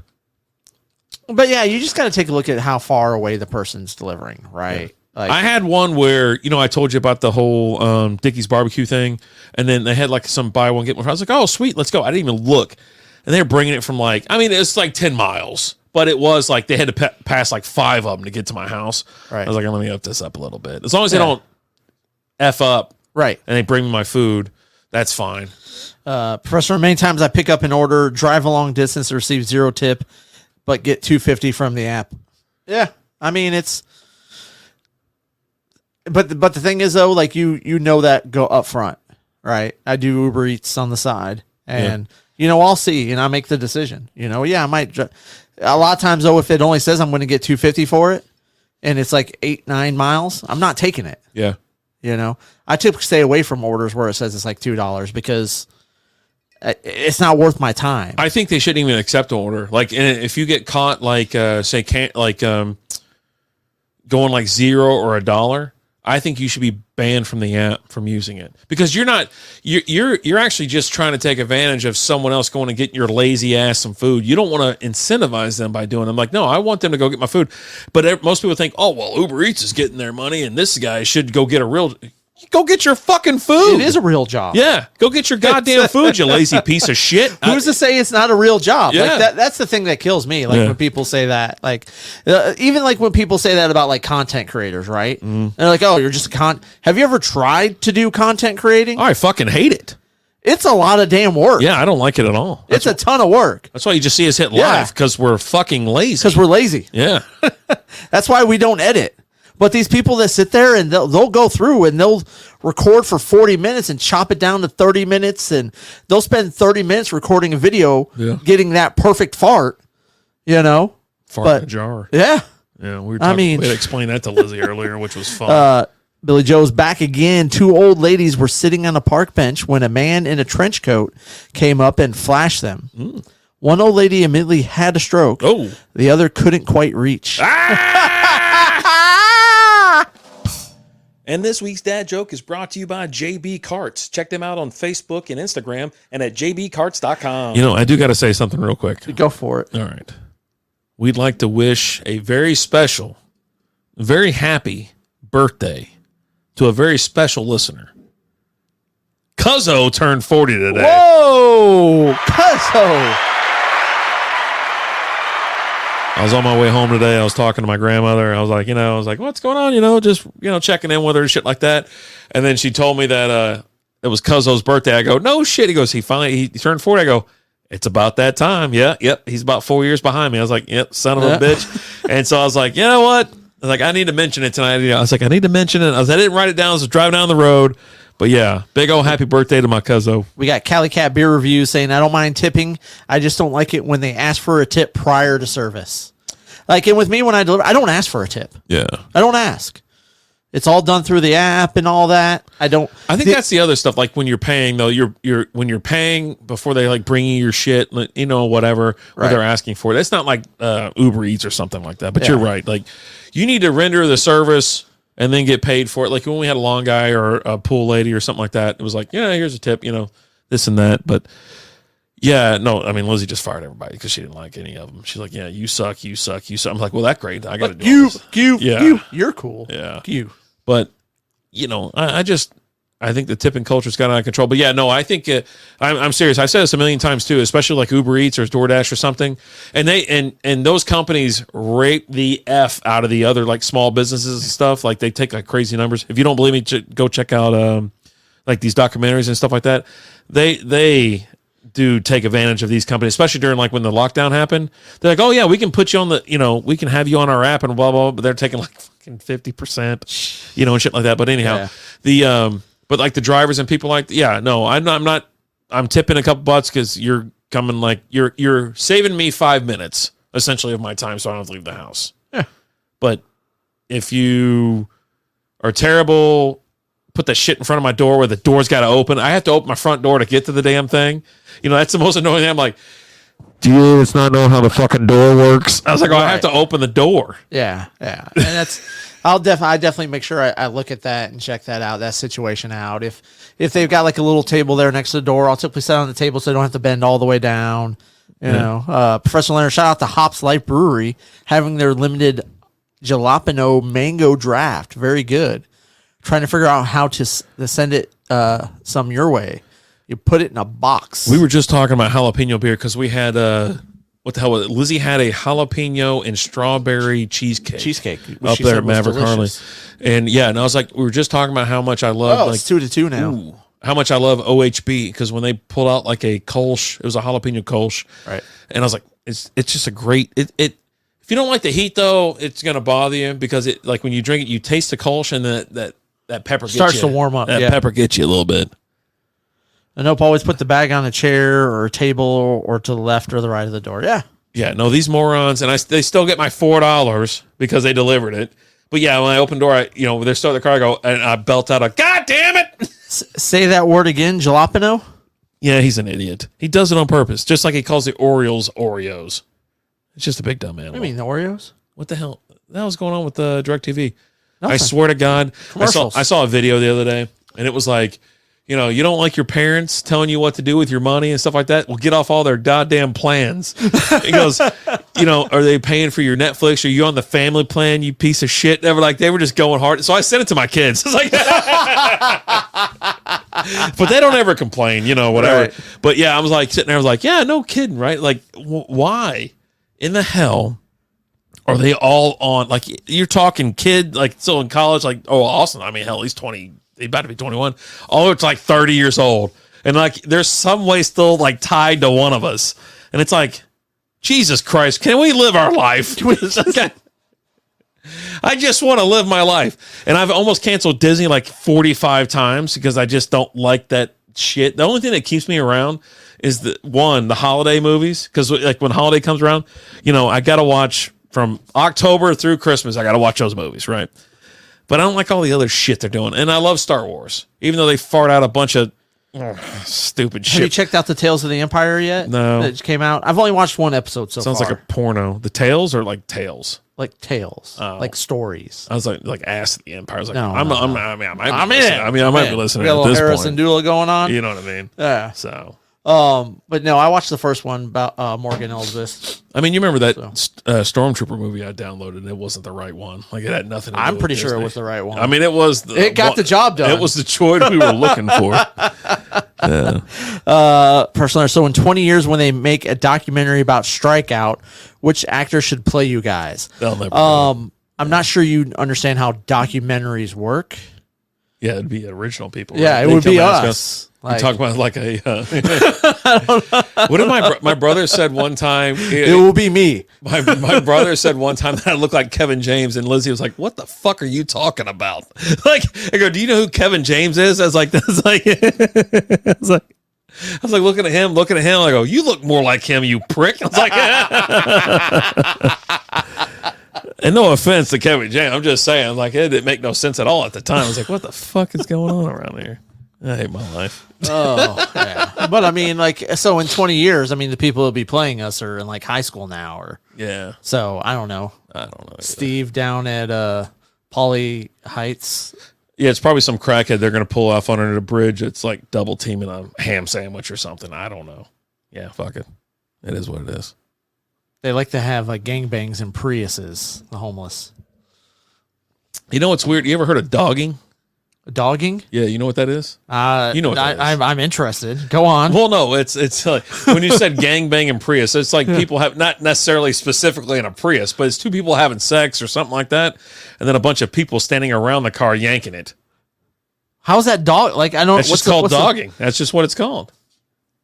But yeah, you just got to take a look at how far away the person's delivering, right? Yeah. Like, I had one where, I told you about the whole Dickie's barbecue thing, and then they had like some buy one, get one. I was like, oh, sweet, let's go. I didn't even look. And they were bringing it from like, it's like 10 miles, but it was like they had to pass like 5 of them to get to my house. Right. I was like, let me up this up a little bit. As long as they don't F up, right, and they bring me my food, that's fine. Professor, many times I pick up an order, drive a long distance, receive 0 tip, but get $2.50 from the app. Yeah, it's... But the thing is though, like you that go up front, right? I do Uber Eats on the side, and I'll see and I make the decision. I might. A lot of times though, if it only says I'm going to get $2.50 for it, and it's like 8-9 miles, I'm not taking it. Yeah. I typically stay away from orders where it says it's like $2 because it's not worth my time. I think they shouldn't even accept an order. Like, if you get caught, like going like 0 or $1. I think you should be banned from the app from using it because you're actually just trying to take advantage of someone else going to get your lazy ass some food. You don't want to incentivize them by doing it. I'm like, no, I want them to go get my food. But most people think, oh, well, Uber Eats is getting their money and this guy should go get go get your fucking food. It is a real job. Yeah. Go get your goddamn food, you lazy piece of shit. Who's to say it's not a real job? Yeah. Like that's the thing that kills me. Like when people say that, like even like when people say that about like content creators, right? They're like, oh, you're just have you ever tried to do content creating? Oh, I fucking hate it. It's a lot of damn work. Yeah, I don't like it at all. It's a ton of work. That's why you just see us hit live because we're fucking lazy. Because we're lazy. Yeah. That's why we don't edit. But these people that sit there and they'll go through and they'll record for 40 minutes and chop it down to 30 minutes. And they'll spend 30 minutes recording a video, getting that perfect fart, Fart in a jar. Yeah. Yeah. We had to explain that to Lizzie earlier, which was fun. Billy Joe's back again. 2 old ladies were sitting on a park bench when a man in a trench coat came up and flashed them. One old lady immediately had a stroke. Oh. The other couldn't quite reach. And this week's dad joke is brought to you by JB Carts. Check them out on Facebook and Instagram and at jbcarts.com. You know, I do got to say something real quick. Go for it. All right. We'd like to wish a very special, very happy birthday to a very special listener. Cuzzo turned 40 today. Whoa! Cuzzo! I was on my way home today. I was talking to my grandmother. I was like, what's going on? Just, checking in with her and shit like that. And then she told me that it was Cuzzo's birthday. I go, no shit. He goes, he turned 40. I go, it's about that time. Yeah, yep. He's about 4 years behind me. I was like, yep, son of a bitch. And so I was like, you know what? I was like, I need to mention it tonight. I was like, I need to mention it. I didn't write it down. I was driving down the road. But yeah, big old happy birthday to my Cuzzo. We got Cali Cat Beer Review saying, I don't mind tipping. I just don't like it when they ask for a tip prior to service. Like, and with me, when I deliver, I don't ask for a tip. Yeah. I don't ask. It's all done through the app and all that. I think that's the other stuff. Like when you're paying though, when you're paying before they like bring you your shit, whatever, what they're asking for. It's not like Uber Eats or something like that. But you're right. Like you need to render the service and then get paid for it. Like when we had a lawn guy or a pool lady or something like that, it was like, here's a tip, this and that. But yeah, no, I mean, Lizzie just fired everybody because she didn't like any of them. She's like, yeah, you suck, you suck, you suck. I'm like, well, that's great. I got to do you. You're cool. Yeah. You. But, I think the tipping culture's got out of control. But yeah, no, I think I'm serious. I've said this a million times too, especially like Uber Eats or DoorDash or something. And they and those companies rape the F out of the other like small businesses and stuff. Like they take like crazy numbers. If you don't believe me, go check out like these documentaries and stuff like that. They do take advantage of these companies, especially during like when the lockdown happened. They're like, oh yeah, we can put you on the, we can have you on our app and blah, blah, blah. But they're taking like fucking 50%, and shit like that. But anyhow, but like the drivers and people like, I'm tipping a couple bucks because you're coming like, you're saving me 5 minutes essentially of my time. So I don't have to leave the house. Yeah. But if you are terrible, put that shit in front of my door where the door's got to open. I have to open my front door to get to the damn thing. That's the most annoying thing. I'm like, do you just not know how the fucking door works? I was like, I have to open the door. Yeah. And that's, I definitely make sure I look at that and check that out, that situation out. If they've got like a little table there next to the door, I'll typically sit on the table so I don't have to bend all the way down. Professional Leonard, shout out to Hops Life Brewery having their limited jalapeno mango draft. Very good. Trying to figure out how to send it some your way. You put it in a box. We were just talking about jalapeno beer because we had what the hell was it? Lizzie had a jalapeno and strawberry cheesecake up there at Maverick Harley, and I was like, we were just talking about how much I love. It's 2-2 now. Ooh, how much I love OHB because when they pulled out like a Kolsch, it was a jalapeno Kolsch, right? And I was like, it's just a great it. If you don't like the heat though, it's gonna bother you because it like when you drink it, you taste the Kolsch and that pepper starts to warm up. That pepper gets you a little bit. And nope, always put the bag on a chair or a table or to the left or the right of the door. Yeah. Yeah, no, these morons, and they still get my $4 because they delivered it. But yeah, when I open the door, they start the car, I go, and I belt out God damn it! Say that word again, jalapeno? Yeah, he's an idiot. He does it on purpose, just like he calls the Orioles Oreos. It's just a big dumb animal. What do you mean, the Oreos? What the hell? That was going on with the DirecTV. Nothing. I swear to God, I saw a video the other day, and it was like, you don't like your parents telling you what to do with your money and stuff like that? Well, get off all their goddamn plans. He goes, are they paying for your Netflix? Are you on the family plan, you piece of shit? They were just going hard. So I sent it to my kids. It's like, but they don't ever complain, whatever. Right. But yeah, I was like sitting there, I was like, yeah, no kidding, right? Like, why in the hell are they all on? Like, you're talking kid, like still in college, like, oh, Austin. I mean, hell, he's 20. He's about to be 21. Oh, it's like 30 years old. And like, there's some way still like tied to one of us. And it's like, Jesus Christ, can we live our life? I just want to live my life. And I've almost canceled Disney like 45 times because I just don't like that shit. The only thing that keeps me around is the holiday movies. Because like when holiday comes around, I got to watch from October through Christmas. I got to watch those movies, right? But I don't like all the other shit they're doing. And I love Star Wars. Even though they fart out a bunch of Stupid shit. Have you checked out the Tales of the Empire yet? No. That just came out. I've only watched one episode so Sounds far. like a porno. The tales or like tales? Like tales, like stories. I was like Ass of the Empire. I was like, No, I might be listening We got a at little this Harrison point. Dula going on. You know what I mean? Yeah. So, But no, I watched the first one about Morgan Elsbeth. I mean, you remember that Stormtrooper movie I downloaded and it wasn't the right one. Like it had nothing to do I'm with pretty sure it Disney. was the right one. I mean, it was. It got the job done. It was the choice we were looking for. Personally, so in 20 years, when they make a documentary about Strikeout, which actor should play you guys? They'll never do it. I'm not sure you understand how documentaries work. Yeah, it'd be original people. Yeah, right? it They would come be ask us. You talk about like a. What did my brother said one time? It will be me. My brother said one time that I looked like Kevin James, and Lizzie was like, "What the fuck are you talking about?" Like, I go, "Do you know who Kevin James is?" I was like, "That's like," I was like looking at him. I go, "You look more like him, you prick." I was like, and no offense to Kevin James, I'm just saying, like, it didn't make no sense at all at the time. I was like, "What the fuck is going on around here?" I hate my life. Oh, yeah. But I mean, like, so in 20 years, I mean, the people who'll be playing us are in like high school now, or Yeah, so I don't know. Steve down at Poly Heights. yeah, it's probably some crackhead they're gonna pull off under the bridge. It's like double teaming a ham sandwich or something. I don't know. Yeah, fuck it. It is what it is. They like to have like gangbangs and Priuses, the homeless. You know what's weird? You ever heard of dogging? Dogging? Yeah, you know what that is? You know what that is. I'm interested. Go on. Well, no, it's like when you said gangbang and Prius, it's like people have not necessarily specifically in a Prius, but it's two people having sex or something like that, and then a bunch of people standing around the car yanking it. How's that dog? Like, I don't. It's just called dogging. That's just what it's called.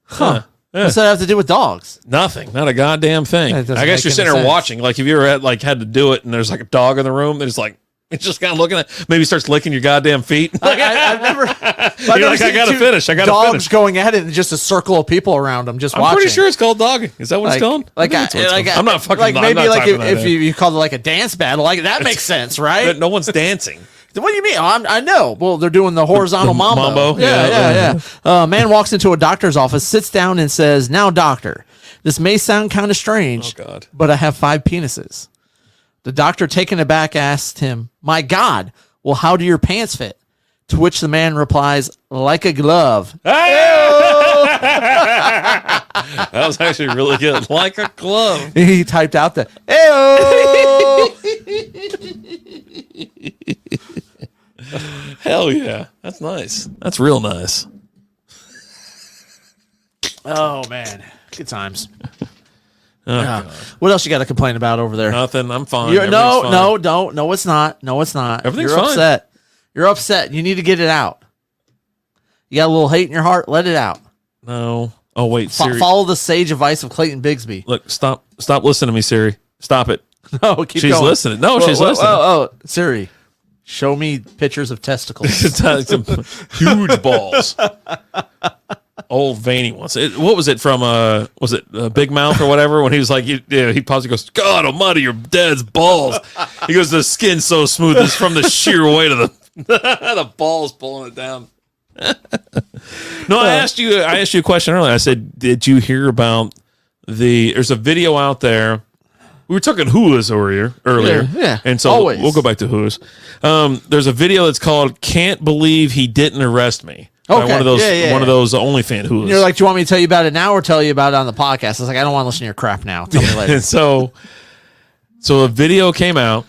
Huh. Yeah. What's that have to do with dogs? Nothing. Not a goddamn thing. That doesn't I guess make you're any sitting there sense. watching. Like, if you ever had to do it, and there's like a dog in the room, there's like. It's just kind of looking at, maybe starts licking your goddamn feet. I've never. You're like, I gotta finish. Dogs going at it and just a circle of people around them just watching. I'm pretty sure it's called dogging. Is that what it's called? Like, I think that's what it's called. I'm not fucking. like I'm maybe not like typing that if in. you called it like a dance battle, like that makes sense, right? No one's dancing. What do you mean? I know. Well, they're doing the horizontal mambo. Yeah. Man walks into a doctor's office, sits down, and says, "Now, doctor, this may sound kind of strange, Oh, God. but I have 5 penises." The doctor, taken aback, asked him, "My God, well, how do your pants fit?" To which the man replies, "Like a glove." That was actually really good. Like a glove. He typed out the "Ayo." Hell yeah. That's nice. That's real nice. Oh man, good times. Oh, God. What else you got to complain about over there? Nothing. I'm fine. No, Everything's fine. don't. No, it's not. No, it's not. Everything's You're fine. upset. You're upset. You need to get it out. You got a little hate in your heart. Let it out. No. Oh, wait. Siri. Follow the sage advice of Clayton Bigsby. Look, stop listening to me, Siri. Stop it. No, keep She's going. listening. No, she's listening. Oh, Siri, show me pictures of testicles. Some huge balls. Old veiny ones. What was it from? Was it Big Mouth or whatever? When he was like, he paused. He goes, "God Almighty, your dad's balls." He goes, "The skin's so smooth. It's from the sheer weight of the balls pulling it down." No, I asked you a question earlier. I said, "Did you hear about there's a video out there?" We were talking Hula's earlier. Yeah, And so always. we'll go back to Hula's. There's a video that's called "Can't Believe He Didn't Arrest Me." By Okay. one of those Yeah. one of those OnlyFans Hulas. You're like, do you want me to tell you about it now or tell you about it on the podcast? I was like, I don't want to listen to your crap now. Tell me later. And so a video came out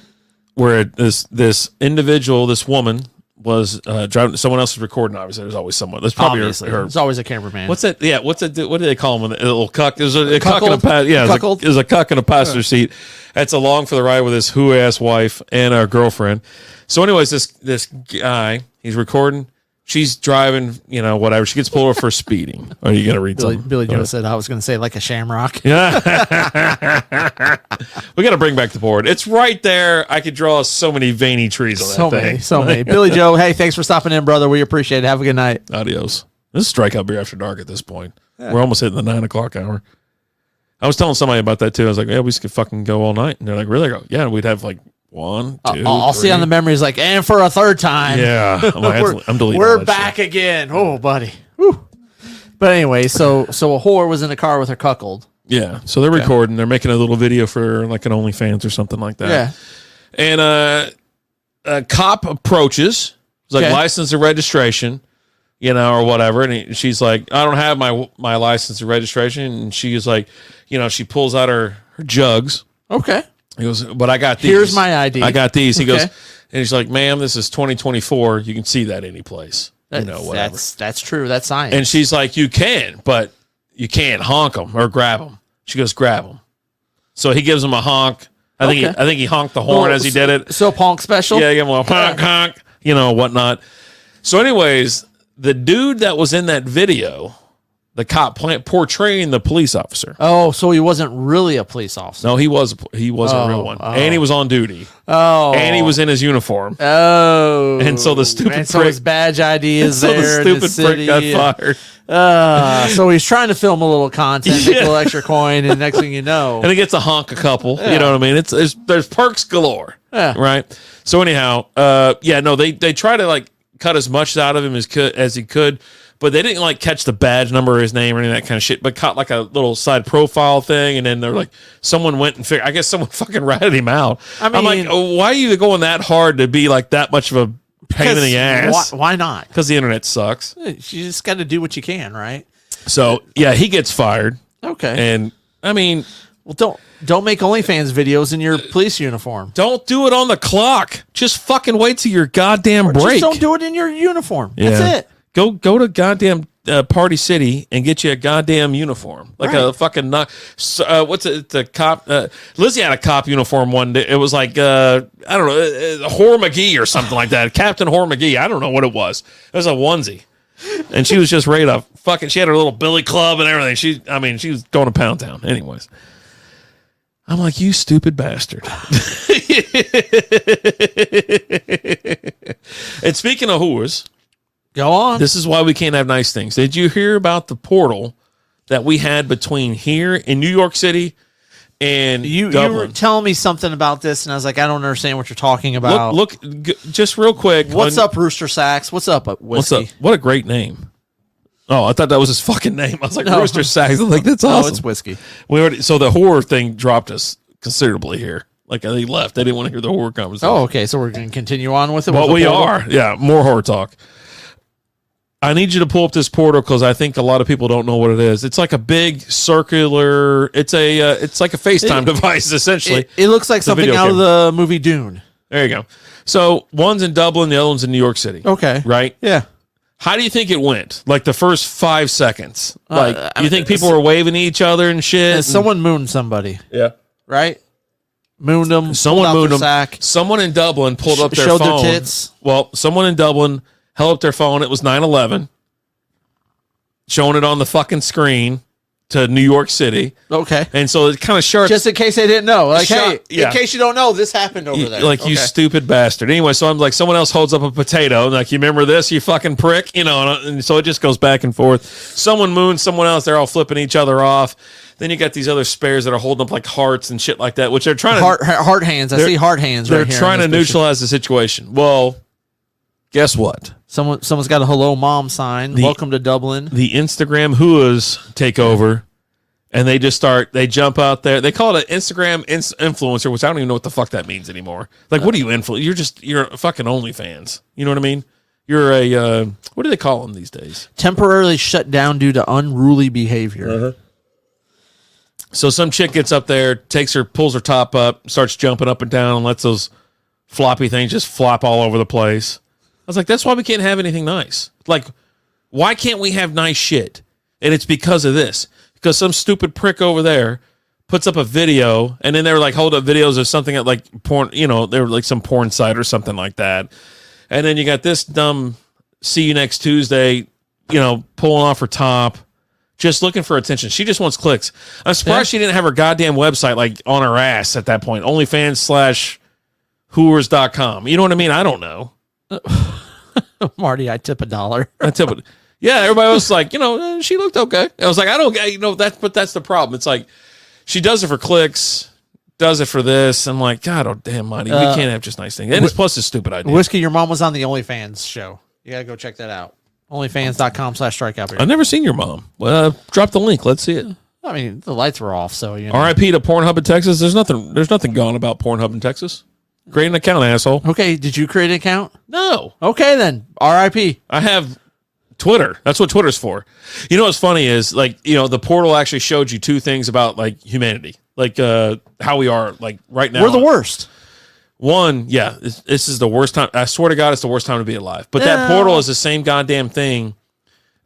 where this individual, this woman, was driving. Someone else was recording. Obviously, there's always someone. There's probably Obviously, her. there's always a cameraman. What's that? Yeah, what do they call him? A little cuck. There's a cuck in a Cuckold? Cuckold? there's a cuck in a passenger seat. That's along for the ride with his ass wife and our girlfriend. So, anyways, this guy, he's recording. She's driving, whatever. She gets pulled over for speeding. Are you gonna read something? Billy Joe said I was going to say like a shamrock. Yeah. We got to bring back the board. It's right there. I could draw so many veiny trees on that thing. So many. Billy Joe, hey, thanks for stopping in, brother. We appreciate it. Have a good night. Adios. This is Strikeout Beer After Dark at this point. Yeah. We're almost hitting the 9 o'clock hour. I was telling somebody about that too. I was like, yeah, we could fucking go all night. And they're like, really? I go, yeah, we'd have like 1, 2, I'll 3. see on the memories like, and for a third time. Yeah. I'm deleting all We're that back shit. again. Oh, buddy. Whew. But anyway, so a whore was in a car with her cuckold. Yeah. So they're recording. They're making a little video for like an OnlyFans or something like that. Yeah. And a cop approaches. It's like license and registration, or whatever. And she's like, I don't have my license and registration. And she is like, she pulls out her jugs. Okay. He goes, but I got these. Here's my ID. I got these. He goes, and he's like, ma'am, this is 2024. You can see that any place. Whatever. That's true. That's science. And she's like, you can, but you can't honk them or grab them. She goes, grab them. So he gives him a honk. I think he honked the horn as he did it. So honk special? Yeah, give him a honk, honk, whatnot. So anyways, the dude that was in that video, the cop portraying the police officer. Oh, so he wasn't really a police officer. No, he was a real one. And he was on duty. Oh. And he was in his uniform. Oh. And so the stupid prick. So his badge ID is there. So the stupid prick got fired. So he's trying to film a little content, make a little extra coin, and next thing you know. And he gets a honk a couple. You know what I mean? There's perks galore. Yeah. Right? So anyhow, they try to like cut as much out of him as he could. But they didn't like catch the badge number or his name or any of that kind of shit, but caught like a little side profile thing. And then they're like, someone went and figured, I guess someone fucking ratted him out. I'm like, why are you going that hard to be like that much of a pain in the ass? Why not? Because the internet sucks. You just got to do what you can, right? So yeah, he gets fired. Okay. And I mean, well, don't make OnlyFans videos in your police uniform. Don't do it on the clock. Just fucking wait till your goddamn break. Just don't do it in your uniform. That's it. Go to goddamn Party City and get you a goddamn uniform, like a fucking what's it? The cop. Lizzie had a cop uniform one day. It was like I don't know, Whore McGee or something like that. Captain Whore McGee. I don't know what it was. It was a onesie, and she was just ready to fucking. She had her little billy club and everything. She was going to Pound Town. Anyways, I'm like, you stupid bastard. And speaking of whores. Go on. This is why we can't have nice things. Did you hear about the portal that we had between here in New York City and Dublin? You were telling me something about this, and I was like, I don't understand what you're talking about. Look just real quick. What's up, Rooster Sacks? What's up, Whiskey? What's up? What a great name. Oh, I thought that was his fucking name. I was like, Rooster Sacks. I was like, that's awesome. No, it's Whiskey. So the horror thing dropped us considerably here. Like they left. They didn't want to hear the horror conversation. Oh, okay. So we're going to continue on with it? Well, we are. Yeah, more horror talk. I need you to pull up this portal because I think a lot of people don't know what it is. It's like a big circular. It's like a FaceTime device essentially. It looks like something out of the movie Dune. There you go. So one's in Dublin, the other one's in New York City. Okay, right? Yeah. How do you think it went? Like the first 5 seconds. Like you think people were waving to each other and shit? Someone mooned somebody. Yeah. Right. Mooned them. Someone mooned them. Sack. Someone in Dublin pulled up their phone. Showed their tits. Well, someone in Dublin held up their phone. It was 9/11. Showing it on the fucking screen to New York City. Okay. And so it kind of sharp. Just in case they didn't know. Like, hey, in case you don't know, this happened over there. Like, you stupid bastard. Anyway, so I'm like, someone else holds up a potato. And like, you remember this, you fucking prick? And so it just goes back and forth. Someone moons someone else. They're all flipping each other off. Then you got these other spares that are holding up like hearts and shit like that, which they're trying to... Heart hands. I see heart hands right here. They're trying to neutralize the situation. Well, guess what? Someone's got a hello mom sign. Welcome to Dublin. The Instagram whoas take over, and they jump out there. They call it an Instagram influencer, which I don't even know what the fuck that means anymore. Like, what do you influence? You're a fucking OnlyFans. You know what I mean? You're a, what do they call them these days? Temporarily shut down due to unruly behavior. Uh-huh. So some chick gets up there, pulls her top up, starts jumping up and down, and lets those floppy things just flop all over the place. I was like, that's why we can't have anything nice. Like, why can't we have nice shit? And it's because of this. Because some stupid prick over there puts up a video, and then they're like, hold up videos of something at like porn, they're like some porn site or something like that. And then you got this dumb see you next Tuesday, pulling off her top, just looking for attention. She just wants clicks. I'm surprised she didn't have her goddamn website like on her ass at that point. OnlyFans/Hoovers.com. You know what I mean? I don't know. Marty, I tip $1. I tip it. Yeah, everybody was like, she looked okay. I was like, I don't get, but that's the problem. It's like she does it for clicks, does it for this. I'm like, God, oh damn, Marty, we can't have just nice things. And it's plus a stupid idea. Whiskey, your mom was on the OnlyFans show. You gotta go check that out. Onlyfans.com/strikeout beer. I've never seen your mom. Drop the link. Let's see it. I mean, the lights were off, so you know. R.I.P. to Pornhub in Texas. There's nothing gone about Pornhub in Texas. Create an account, asshole. Okay, did you create an account? No. Okay, then. R.I.P. I have Twitter. That's what Twitter's for. You know what's funny is, like, you know, the portal actually showed you two things about, like, humanity. Like, how we are, like, right now. We're the worst. One, yeah, this is the worst time. I swear to God, it's the worst time to be alive. But that portal is the same goddamn thing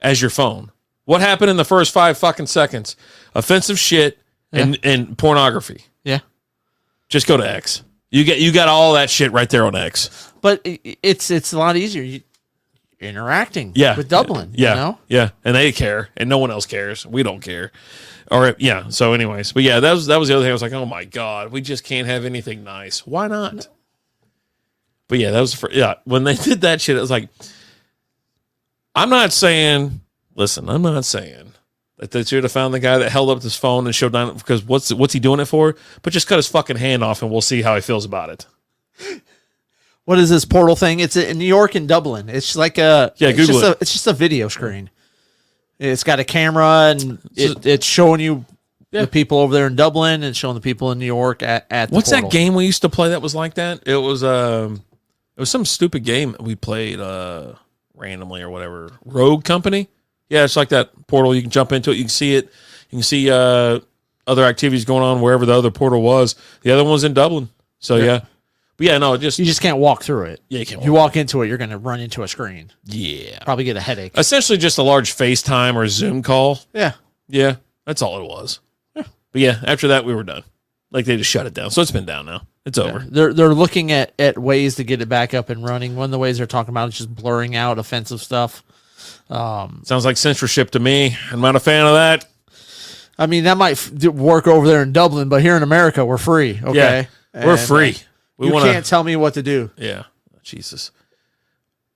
as your phone. What happened in the first 5 fucking seconds? Offensive shit and pornography. Yeah. Just go to X. You got all that shit right there on X. But it's a lot easier. Interacting with Dublin. Yeah. You know? Yeah. And they care. And no one else cares. We don't care. Or yeah. So anyways. But yeah, that was the other thing. I was like, oh my God, we just can't have anything nice. Why not? But yeah, that was when they did that shit, it was like, I'm not saying that they should have found the guy that held up his phone and showed down, because what's he doing it for? But just cut his fucking hand off and we'll see how he feels about it. What is this portal thing? It's in New York and Dublin. It's like it's just a video screen. It's got a camera and it's showing you the people over there in Dublin and showing the people in New York at the What's portal. that game we used to play that was like that? It was some stupid game we played randomly or whatever. Rogue Company? Yeah, it's like that portal. You can jump into it. You can see it. You can see other activities going on wherever the other portal was. The other one was in Dublin. So, yeah. But, yeah, no, you just can't walk through it. Yeah, you can't You walk into it, you're going to run into a screen. Yeah. Probably get a headache. Essentially just a large FaceTime or Zoom call. Yeah. Yeah, that's all it was. Yeah. But, yeah, after that, we were done. Like, they just shut it down. So, it's been down now. It's over. They're looking at ways to get it back up and running. One of the ways they're talking about is just blurring out offensive stuff. Sounds like censorship to me. I'm not a fan of that. I mean, that might work over there in Dublin, but here in America, we're free. Okay, we're free. You can't tell me what to do. Yeah, Jesus.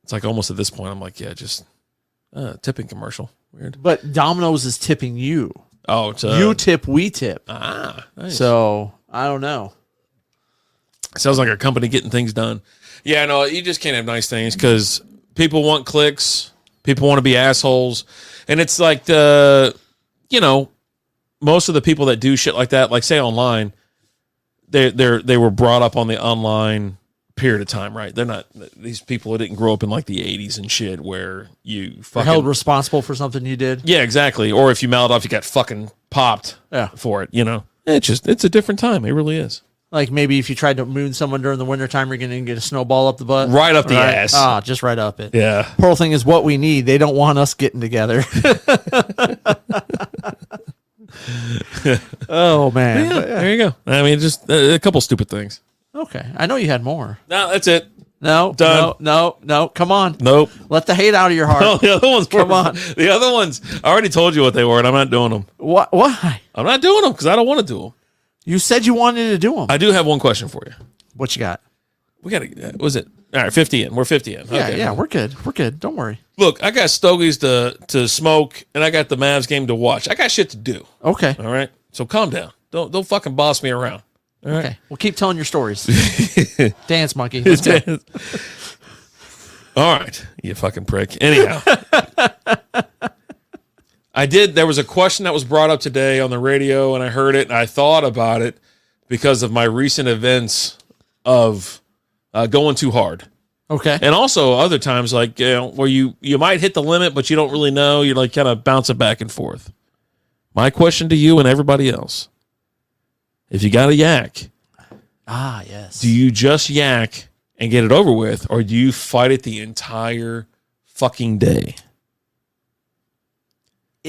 It's like almost at this point, I'm like, yeah, just tipping commercial. Weird. But Domino's is tipping you. Oh, it's, you tip, we tip. Nice. So I don't know. Sounds like a company getting things done. Yeah, no, you just can't have nice things because people want clicks. People want to be assholes. And it's like most of the people that do shit like that, like say online, they were brought up on the online period of time, right? They're not these people that didn't grow up in like the 80s and shit where you fucking held responsible for something you did. Yeah, exactly. Or if you mouthed off, you got fucking popped for it, you know? It's a different time. It really is. Like maybe if you tried to moon someone during the wintertime, you're going to get a snowball up the butt. Right up the ass. Ah, just right up it. Yeah. Portal thing is what we need. They don't want us getting together. Oh, man. Yeah, there you go. I mean, just a couple stupid things. Okay. I know you had more. No, that's it. No. Done. No. Come on. Nope. Let the hate out of your heart. No, the other ones Come on. The other ones, I already told you what they were, and I'm not doing them. What? Why? I'm not doing them because I don't want to do them. You said you wanted to do them. I do have one question for you. What you got? We got to, was it? All right, 50 in. We're 50 in. Yeah, Okay. yeah, we're good. We're good. Don't worry. Look, I got stogies to smoke, and I got the Mavs game to watch. I got shit to do. Okay. All right? So calm down. Don't fucking boss me around. All right? Okay. Well, keep telling your stories. Dance, monkey. Let's go. All right, you fucking prick. Anyhow. There was a question that was brought up today on the radio, and I heard it, and I thought about it because of my recent events of going too hard. Okay. And also other times, like, where you might hit the limit, but you don't really know. You're like kind of bouncing back and forth. My question to you and everybody else, if you got a yak, yes. do you just yak and get it over with, or do you fight it the entire fucking day?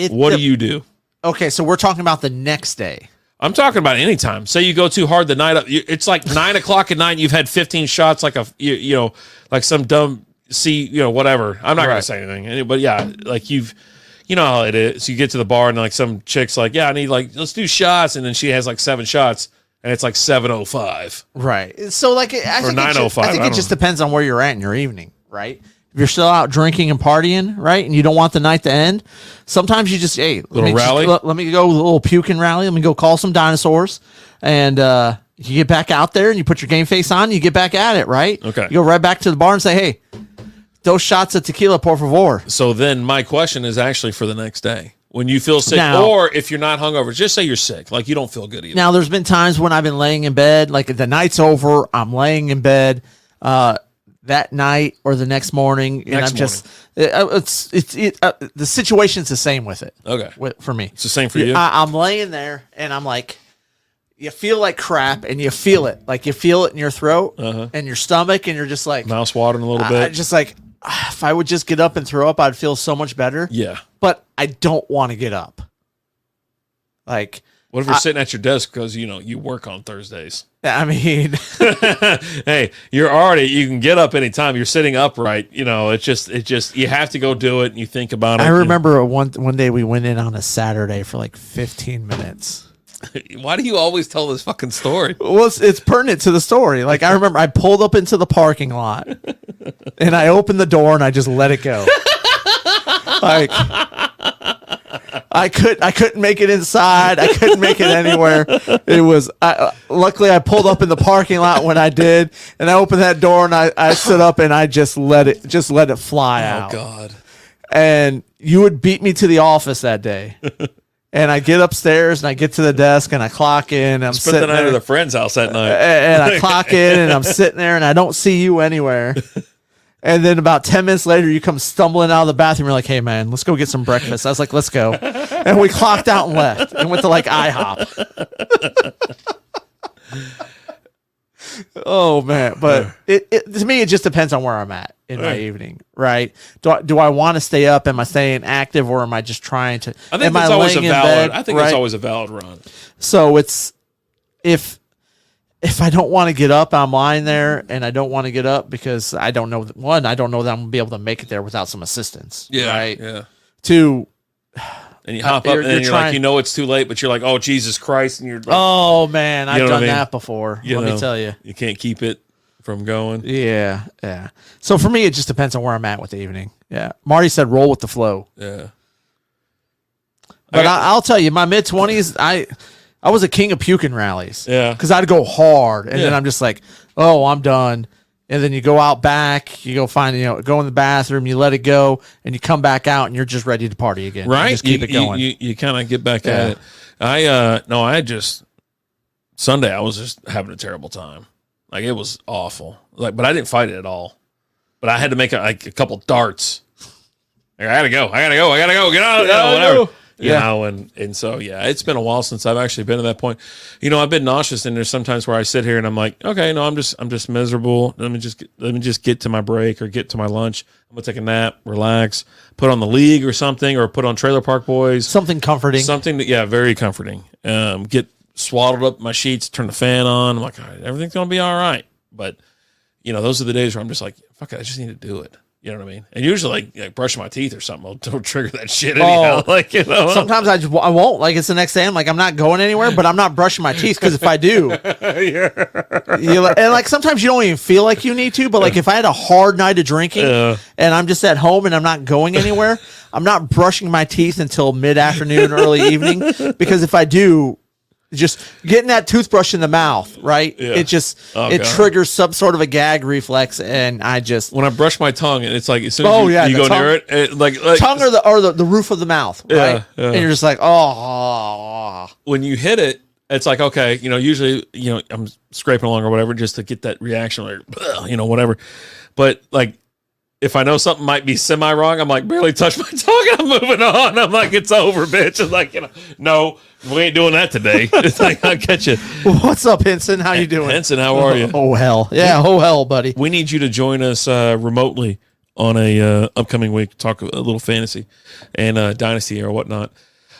What do you do? Okay, so we're talking about the next day. I'm talking about any time. Say you go too hard the night up. It's like 9 o'clock at night. And you've had 15 shots, like like some dumb whatever. I'm not gonna say anything, but yeah, like you know how it is. So you get to the bar and like some chick's like, yeah, I need let's do shots, and then she has like 7 shots, and it's like 7:05. Right. So like, I think 9:05. I think it just depends on where you're at in your evening, right? If you're still out drinking and partying, right, and you don't want the night to end, sometimes you just, let me go a little puking rally. Let me go call some dinosaurs, and you get back out there and you put your game face on. And you get back at it, right? Okay. You go right back to the bar and say, hey, those shots of tequila, por favor. So then my question is actually for the next day. When you feel sick, Now- or if you're not hungover, just say you're sick. Like you don't feel good either. Now, there's been times when I've been laying in bed, like the night's over, I'm laying in bed that night or the next morning, and Next I'm just the situation's the same with it. Okay. For me, It's the same for you? I'm laying there and I'm like, you feel like crap, and you feel it, like you feel it in your throat and your stomach, and you're just like Mouse watering a little bit. just like, if I would just get up and throw up, I'd feel so much better. Yeah. But I don't want to get up. Like, What if you're sitting at your desk because, you work on Thursdays? I mean, Hey, you can get up anytime. You're sitting upright. It's just, you have to go do it and you think about it. I remember one day we went in on a Saturday for like 15 minutes. Why do you always tell this fucking story? Well, it's pertinent to the story. Like, I remember I pulled up into the parking lot and I opened the door and I just let it go. Like, I couldn't make it inside. I couldn't make it anywhere. It was, luckily I pulled up in the parking lot when I did, and I opened that door and I stood up and I just let it fly out. Oh God. And you would beat me to the office that day. And I get upstairs and I get to the desk and I clock in. And I'm Spent sitting the night there at a friend's house that night. and I clock in and I'm sitting there and I don't see you anywhere. And then about 10 minutes later, you come stumbling out of the bathroom. You're like, hey, man, let's go get some breakfast. I was like, let's go. And we clocked out and left and went to like IHOP. Oh, man. But to me, it just depends on where I'm at in my evening, right? Do I want to stay up? Am I staying active, or am I just trying to? I think that's always a laying in valid. bed, I think right? it's always a valid run. So it's if I don't want to get up, I'm lying there, and I don't want to get up because I don't know that I'm gonna be able to make it there without some assistance. Right. Yeah. Two. And you hop up, and then you're like, it's too late, but you're like, oh Jesus Christ, and you're like, Oh man, I've done I mean? that before. Let me tell you. You can't keep it from going. Yeah. So for me, it just depends on where I'm at with the evening. Yeah. Marty said, roll with the flow. Yeah. But I'll tell you, my mid-20s, I was a king of puking rallies. Yeah. Because I'd go hard, and then I'm just like, oh, I'm done. And then you go out back, you go find, go in the bathroom, you let it go, and you come back out, and you're just ready to party again. Right. You just keep it going. You kind of get back at it. Sunday, I was just having a terrible time. Like, it was awful. Like, but I didn't fight it at all. But I had to make a couple darts. Like, I gotta go. Get out. Whatever. And so it's been a while since I've actually been to that point. I've been nauseous, and there's sometimes where I sit here and I'm like, okay, no, I'm just miserable. Let me just get to my break or get to my lunch. I'm gonna take a nap, relax, put on the league or something, or put on Trailer Park Boys. Something comforting. Something that, very comforting. Get swaddled up in my sheets, turn the fan on. I'm like, all right, everything's gonna be all right. But those are the days where I'm just like, fuck it, I just need to do it. You know what I mean? And usually, like brushing my teeth or something will trigger that shit anyhow. Sometimes I won't. Like, it's the next day. I'm like, I'm not going anywhere, but I'm not brushing my teeth because if I do, and like sometimes you don't even feel like you need to. But like if I had a hard night of drinking and I'm just at home and I'm not going anywhere, I'm not brushing my teeth until mid-afternoon, early evening, because if I do, just getting that toothbrush in the mouth, right? Yeah. It just triggers some sort of a gag reflex, and I just when I brush my tongue, and it's like as soon as you go near it, like tongue or the roof of the mouth, right? Yeah. And you're just like, oh. When you hit it, it's like, okay, usually I'm scraping along or whatever just to get that reaction, or whatever. But like, if I know something might be semi wrong, I'm like, barely touch my tongue, and I'm moving on. I'm like, it's over, bitch. It's like, no, we ain't doing that today. It's like, I'll catch you. What's up, Henson? How you doing? Henson, how are you? Oh hell, yeah, oh hell, buddy. We need you to join us remotely on a upcoming week. Talk a little fantasy and dynasty or whatnot.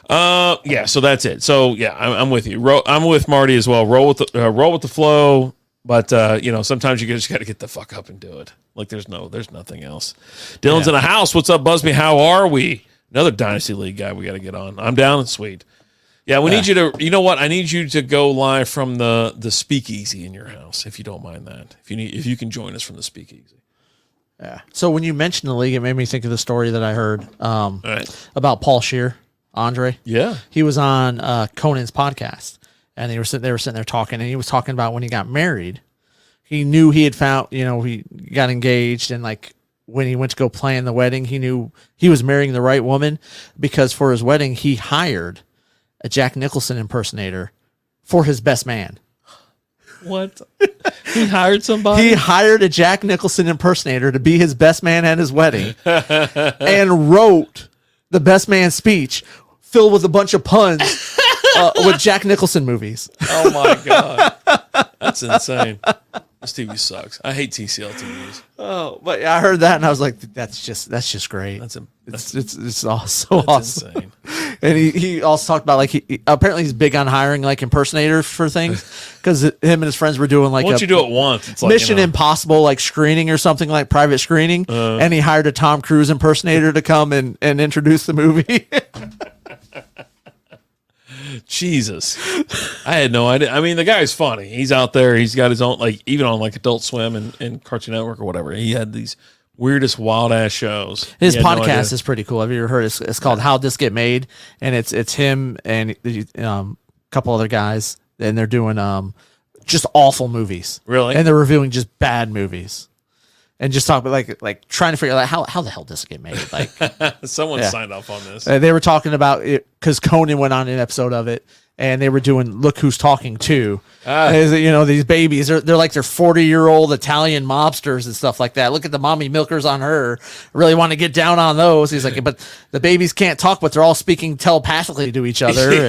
So that's it. So yeah, I'm with you. I'm with Marty as well. Roll with the flow. But sometimes you just got to get the fuck up and do it. Like there's nothing else. Dylan's in the house. What's up, Busby? How are we? Another Dynasty League guy we got to get on. I'm down and sweet. Yeah, we need you to. You know what? I need you to go live from the speakeasy in your house, if you don't mind that. If you can join us from the speakeasy. Yeah. So when you mentioned the league, it made me think of the story that I heard about Paul Scheer, Andre. Yeah, he was on Conan's podcast, and they were sitting there talking, and he was talking about when he got married. He knew he had found, he got engaged, and like when he went to go plan the wedding, he knew he was marrying the right woman, because for his wedding, he hired a Jack Nicholson impersonator for his best man. What? He hired somebody? He hired a Jack Nicholson impersonator to be his best man at his wedding and wrote the best man speech filled with a bunch of puns with Jack Nicholson movies. Oh, my God. That's insane. This TV sucks. I hate TCL TVs. Oh, but I heard that and I was like, that's just great. It's awesome. Insane. And he also talked about, like, he apparently he's big on hiring, like, impersonators for things, because him and his friends were doing, like, once you do it once, it's like Mission Impossible, like, screening or something, like private screening, and he hired a Tom Cruise impersonator to come and introduce the movie. Jesus, I had no idea. I mean, the guy's funny. He's out there. He's got his own, like, even on, like, Adult Swim and Cartoon Network or whatever. He had these weirdest wild ass shows. His podcast is pretty cool. Have you ever heard it? It's called How'd This Get Made, and it's him and a couple other guys, and they're doing just awful movies. Really? And they're reviewing just bad movies. And just talk about like trying to figure out how the hell does it get made? Like someone signed off on this. They were talking about it because Conan went on an episode of it, and they were doing Look Who's Talking Too. These babies, they're like they're 40-year-old Italian mobsters and stuff like that. Look at the mommy milkers on her. I really want to get down on those. He's like, but the babies can't talk, but they're all speaking telepathically to each other. And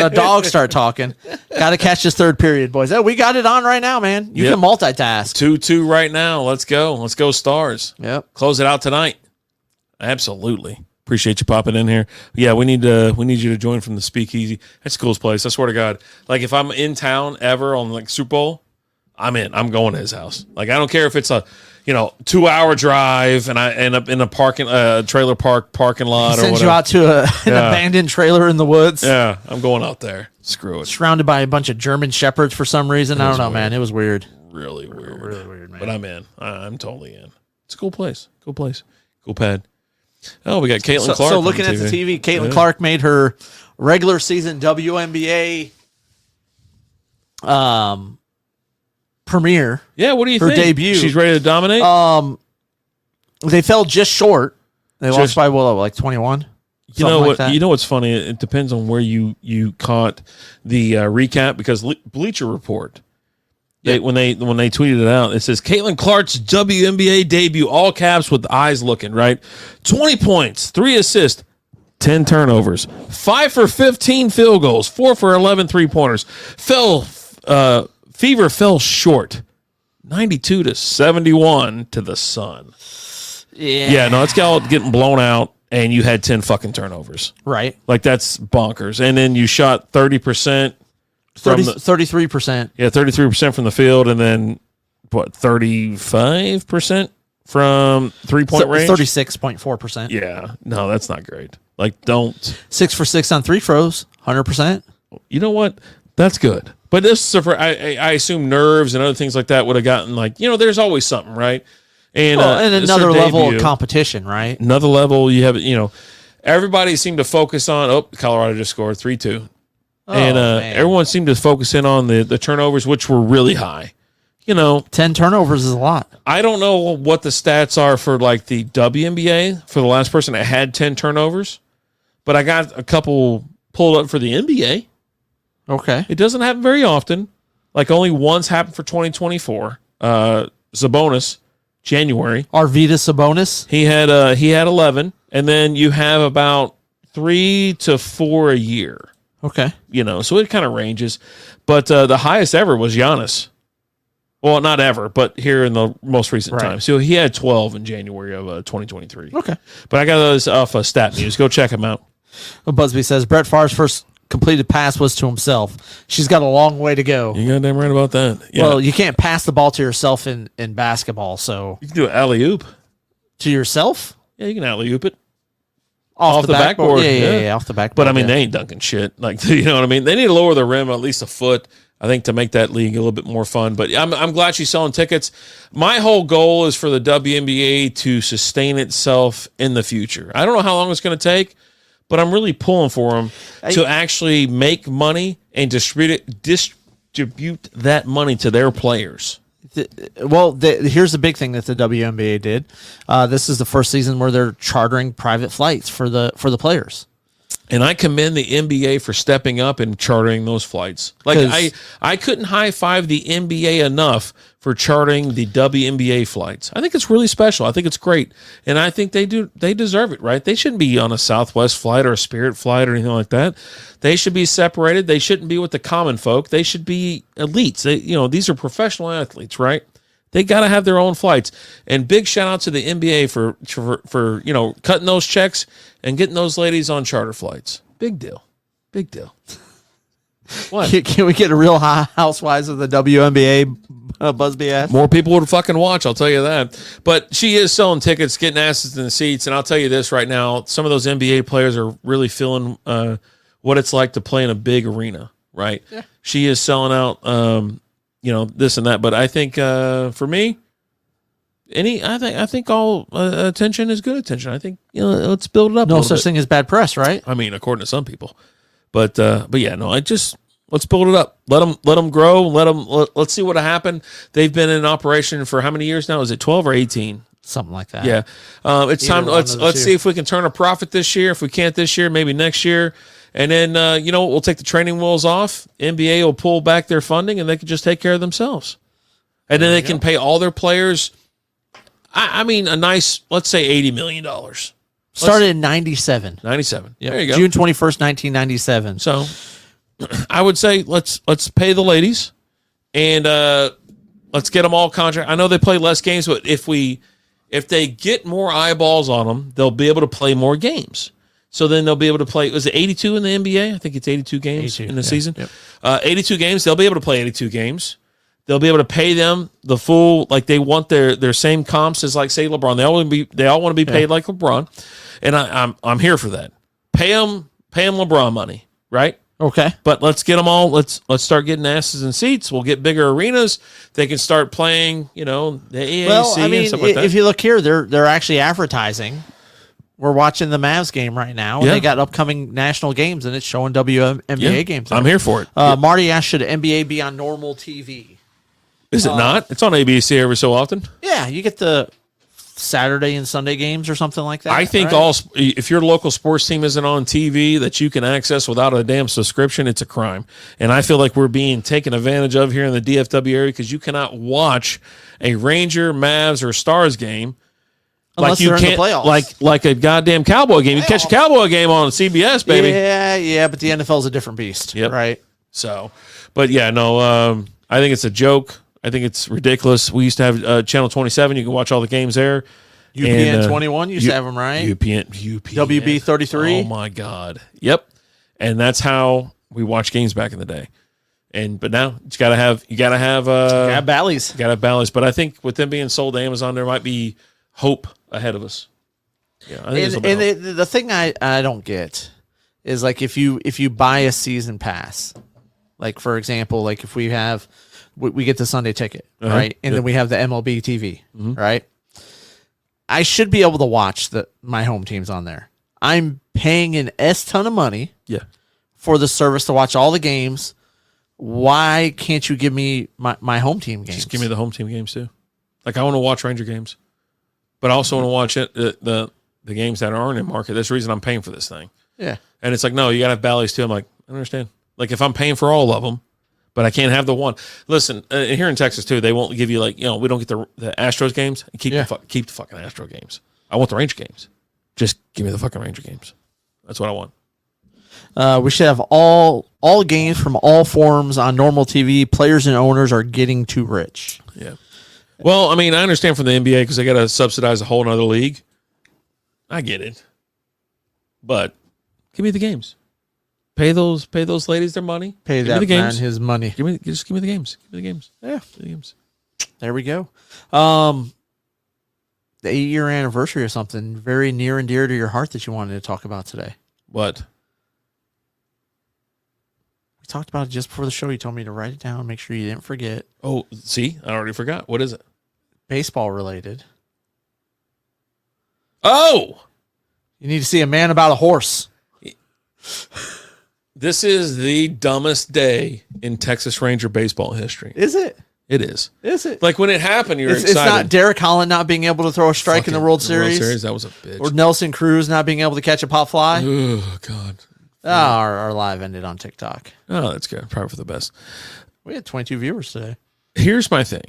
the dogs start talking. Got to catch this third period, boys. Oh, we got it on right now, man. You can multitask. 2-2 right now. Let's go. Let's go, Stars. Yep. Close it out tonight. Absolutely. Appreciate you popping in here. Yeah, we need you to join from the Speakeasy. That's the coolest place. I swear to God. Like, if I'm in town ever on, like, Super Bowl, I'm in. I'm going to his house. Like, I don't care if it's a 2-hour drive and I end up in a trailer park parking lot or whatever. Sends you out to an abandoned trailer in the woods. Yeah, I'm going out there. Screw it. Surrounded by a bunch of German shepherds for some reason. I don't know, man. It was weird. Really weird. Really weird, man. But I'm in. I'm totally in. It's a cool place. Cool place. Cool pad. Oh, we got Caitlin Clark. So looking at the TV, Caitlin Clark made her regular season WNBA premiere. Yeah, what do you think? Her debut. She's ready to dominate? They fell just short. They lost by, like 21? You know what? You know what's funny? It depends on where you caught the recap, because Bleacher Report, when they tweeted it out, it says Caitlin Clark's WNBA debut, all caps with the eyes looking, right? 20 points, 3 assists, 10 turnovers, 5 for 15 field goals, 4 for 11 3-pointers. Fever fell short, 92-71 to the Sun. Yeah, no, it's all getting blown out, and you had 10 fucking turnovers. Right. Like, that's bonkers. And then you shot 30%. 33%. Yeah, 33% from the field, and then, 35% from three-point range? 36.4%. Yeah. No, that's not great. Like, don't. 6 for 6 on free throws, 100%. You know what? That's good. But this, I assume nerves and other things like that would have gotten, like, there's always something, right? And another level of competition, right? Another level, you have, everybody seemed to focus on, Colorado just scored 3-2. Everyone seemed to focus in on the turnovers, which were really high. 10 turnovers is a lot. I don't know what the stats are for, like, the WNBA for the last person that had 10 turnovers, but I got a couple pulled up for the NBA. Okay. It doesn't happen very often. Like, only once happened for 2024. Sabonis, January. Arvydas Sabonis. He had 11, and then you have about 3 to 4 a year. Okay. So it kind of ranges. But the highest ever was Giannis. Well, not ever, but here in the most recent time. So he had 12 in January of 2023. Okay. But I got those off Stat News. Go check them out. Busby says Brett Favre's first completed pass was to himself. She's got a long way to go. You goddamn right about that. Yeah. Well, you can't pass the ball to yourself in basketball, so. You can do an alley-oop. To yourself? Yeah, you can alley-oop it. Off the backboard. Yeah, off the backboard. But, I mean, they ain't dunking shit. Like, you know what I mean? They need to lower the rim at least a foot, I think, to make that league a little bit more fun. But I'm glad she's selling tickets. My whole goal is for the WNBA to sustain itself in the future. I don't know how long it's going to take, but I'm really pulling for them to actually make money and distribute that money to their players. Here's the big thing that the WNBA did. This is the first season where they're chartering private flights for the players. And I commend the NBA for stepping up and chartering those flights. Like I couldn't high five the NBA enough for charting the WNBA flights. I think it's really special. I think it's great, and I think they deserve it. Right? They shouldn't be on a Southwest flight or a Spirit flight or anything like that. They should be separated. They shouldn't be with the common folk. They should be elites. These are professional athletes, right? They got to have their own flights. And big shout out to the NBA for cutting those checks and getting those ladies on charter flights. Big deal. Big deal. What? Can we get a real housewives of the WNBA Busby ass? More people would fucking watch, I'll tell you that. But she is selling tickets, getting asses in the seats. And I'll tell you this right now, some of those NBA players are really feeling what it's like to play in a big arena, right? Yeah. She is selling out this and that. But I think for me, I think all attention is good attention. I think let's build it up. No such thing as bad press, right? I mean, according to some people, but yeah, no. Let's build it up. Let them grow. Let's see what happened. They've been in operation for how many years now? Is it 12 or 18? Something like that. Yeah. It's time. Let's see if we can turn a profit this year. If we can't this year, maybe next year. And then, we'll take the training wheels off. NBA will pull back their funding, and they can just take care of themselves. And then they can pay all their players, a nice, let's say $80 million. Started in 97. 97. Yep. There you go. June 21st, 1997. So I would say let's pay the ladies, and let's get them all contract. I know they play less games, but if they get more eyeballs on them, they'll be able to play more games. So then they'll be able to play. Was it 82 in the NBA? I think it's 82 games in the season. Yep. 82 games. They'll be able to play 82 games. They'll be able to pay them the full, like they want their same comps as like say LeBron. They all want to be paid like LeBron, and I'm here for that. Pay them LeBron money, right? Okay, but let's get them all. Let's start getting asses in seats. We'll get bigger arenas. They can start playing, the AAC and stuff like that. If you look here, they're actually advertising. We're watching the Mavs game right now. And they got upcoming national games, and it's showing WNBA games. I'm here for it. Marty asked, should NBA be on normal TV? Is it not? It's on ABC every so often. Yeah, you get the Saturday and Sunday games or something like that. I think if your local sports team isn't on TV that you can access without a damn subscription, it's a crime. And I feel like we're being taken advantage of here in the DFW area because you cannot watch a Ranger, Mavs, or Stars game unless they're in the playoffs. Like a goddamn Cowboy game. You catch a Cowboy game on CBS, baby. Yeah, but the NFL's a different beast, right? So, but yeah, no, I think it's a joke. I think it's ridiculous. We used to have Channel 27. You can watch all the games there. UPN 21 used to have them, right? UPN. WB 33. Oh, my God. Yep. And that's how we watched games back in the day. But now you got to have Bally's. You got to have Bally's. But I think with them being sold to Amazon, there might be hope ahead of us. Yeah, I think the thing I don't get is like if you buy a season pass, like for example, like if we get the Sunday ticket, right? And then we have the MLB TV, right? I should be able to watch my home teams on there. I'm paying an ton of money for the service to watch all the games. Why can't you give me my home team games? Just give me the home team games too. Like I want to watch Ranger games, but I also want to watch the games that aren't in market. That's the reason I'm paying for this thing. Yeah. And it's like, no, you got to have Bally's too. I'm like, I understand. Like if I'm paying for all of them, but I can't have the one. Listen, here in Texas too, they won't give you we don't get the Astros games. Keep the fucking Astro games. I want the Ranger games. Just give me the fucking Ranger games. That's what I want. We should have all games from all forms on normal TV. Players and owners are getting too rich. Yeah. Well, I mean, I understand from the NBA because they got to subsidize a whole other league. I get it, but give me the games. Pay those ladies their money. Pay that man his money. Just give me the games. Give me the games. Yeah. Give me the games. There we go. The 8-year anniversary or something very near and dear to your heart that you wanted to talk about today. What? We talked about it just before the show. You told me to write it down, make sure you didn't forget. Oh, see? I already forgot. What is it? Baseball related. Oh! You need to see a man about a horse. This is the dumbest day in Texas Ranger baseball history. Is it? It is. Is it? Like when it happened, you were It's excited. not Derek Holland not being able to throw a strike in the World Series. That was a bitch. Or Nelson Cruz not being able to catch a pop fly. Oh, God. Our live ended on TikTok. Oh, that's good. Probably for the best. We had 22 viewers today. Here's my thing.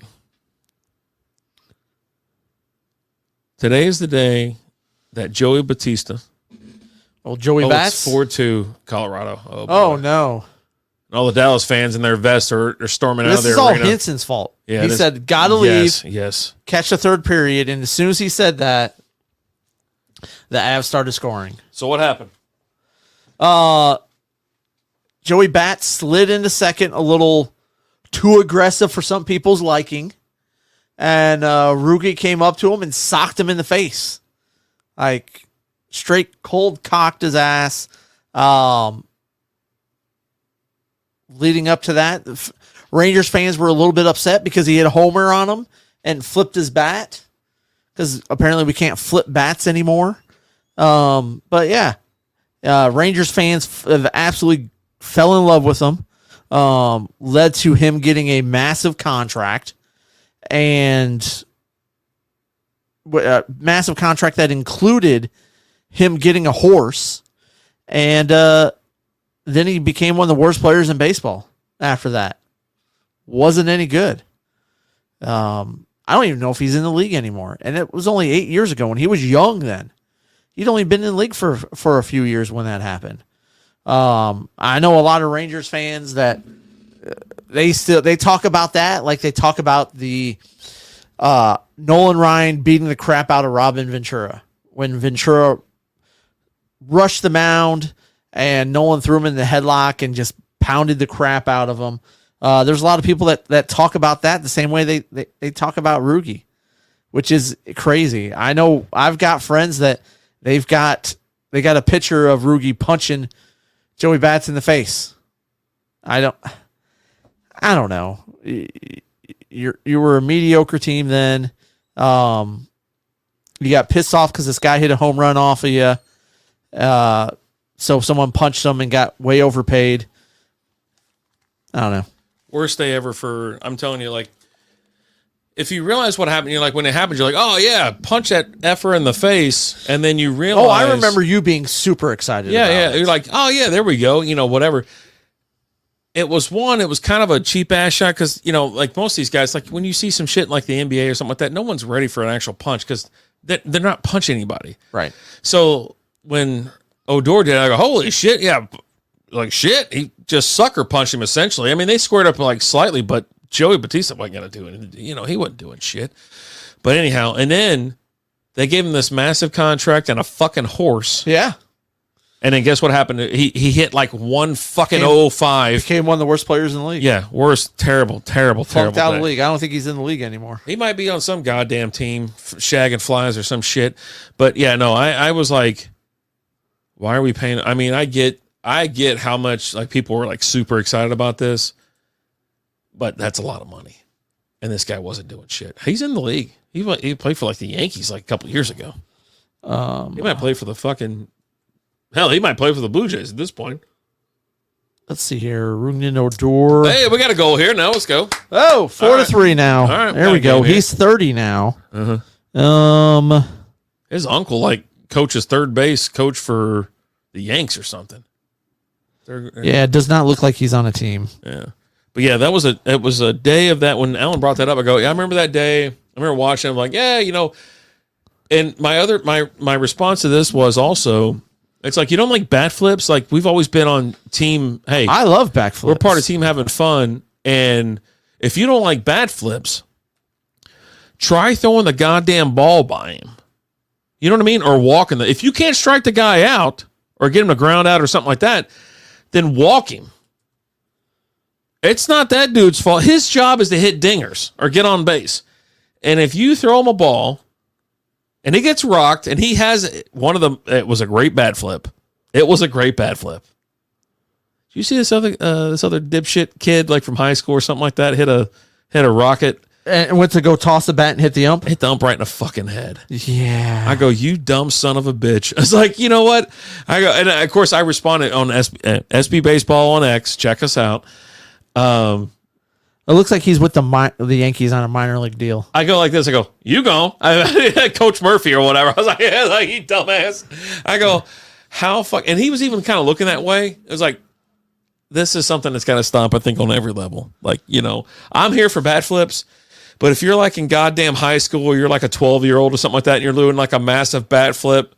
Today is the day that Joey Batista. Well, Joey Bats. It's 4-2 Colorado. Oh no. And all the Dallas fans in their vests are storming out of their This is all arena. Henson's fault. Yeah, he said, gotta leave. Yes. Catch the third period. And as soon as he said that, the Avs started scoring. So what happened? Joey Bats slid into second a little too aggressive for some people's liking. And Ruge came up to him and socked him in the face. Like, straight cold cocked his ass. Leading up to that, Rangers fans were a little bit upset because he hit a homer on him and flipped his bat. Because apparently we can't flip bats anymore. But yeah, Rangers fans have absolutely fell in love with him. Led to him getting a massive contract. And a massive contract that included him getting a horse. And then he became one of the worst players in baseball after that. Wasn't any good. I don't even know if he's in the league anymore. And it was only 8 years ago when he was young then. He'd only been in the league for a few years when that happened. I know a lot of Rangers fans that they talk about that like they talk about the Nolan Ryan beating the crap out of Robin Ventura when Ventura rushed the mound and Nolan threw him in the headlock and just pounded the crap out of him. There's a lot of people that talk about that the same way they talk about Ruge, which is crazy. I know I've got friends that they got a picture of Ruge punching Joey Bats in the face. I don't know. You were a mediocre team then. You got pissed off because this guy hit a home run off of you. So someone punched him and got way overpaid. I don't know. Worst day ever for, I'm telling you, like, if you realize what happened, you're like, when it happens, you're like, oh, yeah, punch that effer in the face. And then you realize. Oh, I remember you being super excited. Yeah. It. You're like, oh, yeah, there we go. Whatever. It was kind of a cheap ass shot because, like most of these guys, like when you see some shit like the NBA or something like that, no one's ready for an actual punch because they're not punching anybody. Right. So when Odor did it, I go, holy shit, yeah. Like shit, he just sucker punched him essentially. I mean, they squared up like slightly, but Joey Batista wasn't going to do it. He wasn't doing shit. But anyhow, and then they gave him this massive contract and a fucking horse. Yeah. And then guess what happened? He hit like 1.05. Became one of the worst players in the league. Yeah, worst, terrible. Funked out of the league. I don't think he's in the league anymore. He might be on some goddamn team, shagging flies or some shit. But yeah, no, I was like, why are we paying? I mean, I get how much like people were like super excited about this, but that's a lot of money. And this guy wasn't doing shit. He's in the league. He played for like the Yankees like a couple of years ago. He might play for the fucking hell. He might play for the Blue Jays at this point. Let's see here. Rougned Odor. Hey, we got a goal here. Now let's go. Oh, 4-3 now. All right, there we go. He's 30 now. His uncle like coaches third base coach for the Yanks or something. Yeah, it does not look like he's on a team. Yeah. But yeah, it was a day of that when Alan brought that up. I go, yeah, I remember that day. I remember watching. I'm like, yeah, And my response to this was also, it's like you don't like bat flips. Like we've always been on team. Hey, I love backflips. We're part of team having fun. And if you don't like bat flips, try throwing the goddamn ball by him. You know what I mean? Or walking. If you can't strike the guy out or get him to ground out or something like that, then walk him. It's not that dude's fault. His job is to hit dingers or get on base. And if you throw him a ball and he gets rocked and he has one of them, it was a great bat flip. It was a great bat flip. Did you see this other dipshit kid like from high school or something like that hit a rocket and went to go toss the bat and hit the ump? Hit the ump right in the fucking head. Yeah. I go, you dumb son of a bitch. I was like, you know what? I go, and of course I responded on SB Baseball on X. Check us out. It looks like he's with the Yankees on a minor league deal. I go like this. I go, you go. Coach Murphy or whatever. I was like, yeah, like, you dumbass. I go, how fuck? And he was even kind of looking that way. It was like, this is something that's got to stop, I think, on every level. Like, I'm here for bat flips, but if you're like in goddamn high school or you're like a 12-year-old or something like that and you're doing like a massive bat flip,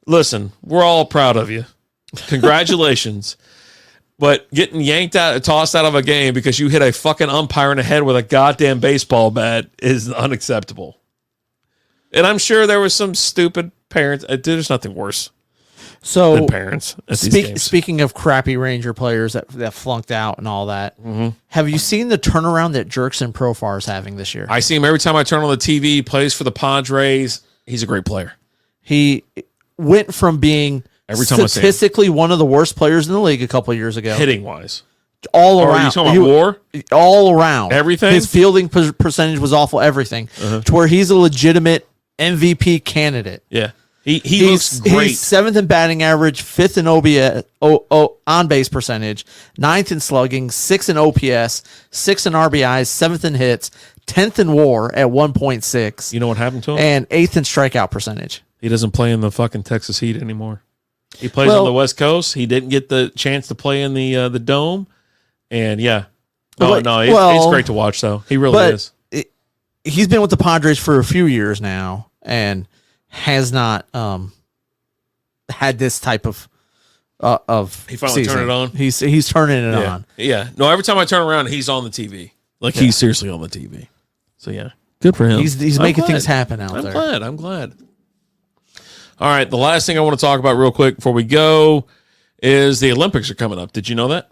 listen, we're all proud of you. Congratulations. But getting tossed out of a game because you hit a fucking umpire in the head with a goddamn baseball bat is unacceptable. And I'm sure there was some stupid parents. There's nothing worse. So than parents at these games. Speaking of crappy Ranger players that flunked out and all that, have you seen the turnaround that Jerkson Profar is having this year? I see him every time I turn on the TV. He plays for the Padres. He's a great player. He went from being statistically one of the worst players in the league a couple of years ago, hitting wise, all around. Are you talking about WAR? All around, everything. His fielding percentage was awful. Everything to where he's a legitimate MVP candidate. Yeah. He looks great. He's 7th in batting average, 5th in on base percentage, 9th in slugging, 6th in OPS, 6th in RBIs, 7th in hits, 10th in WAR at 1.6. You know what happened to him? And 8th in strikeout percentage. He doesn't play in the fucking Texas Heat anymore. He plays on the West Coast. He didn't get the chance to play in the Dome. And yeah. It's great to watch though. He really is. He's been with the Padres for a few years now and has not had this type of he finally season. turned it on. He's turning it on. Yeah. No, every time I turn around, he's on the TV. Like he's seriously on the TV. So yeah. Good for him. He's making things happen out there. I'm glad. All right, the last thing I want to talk about real quick before we go is the Olympics are coming up. Did you know that?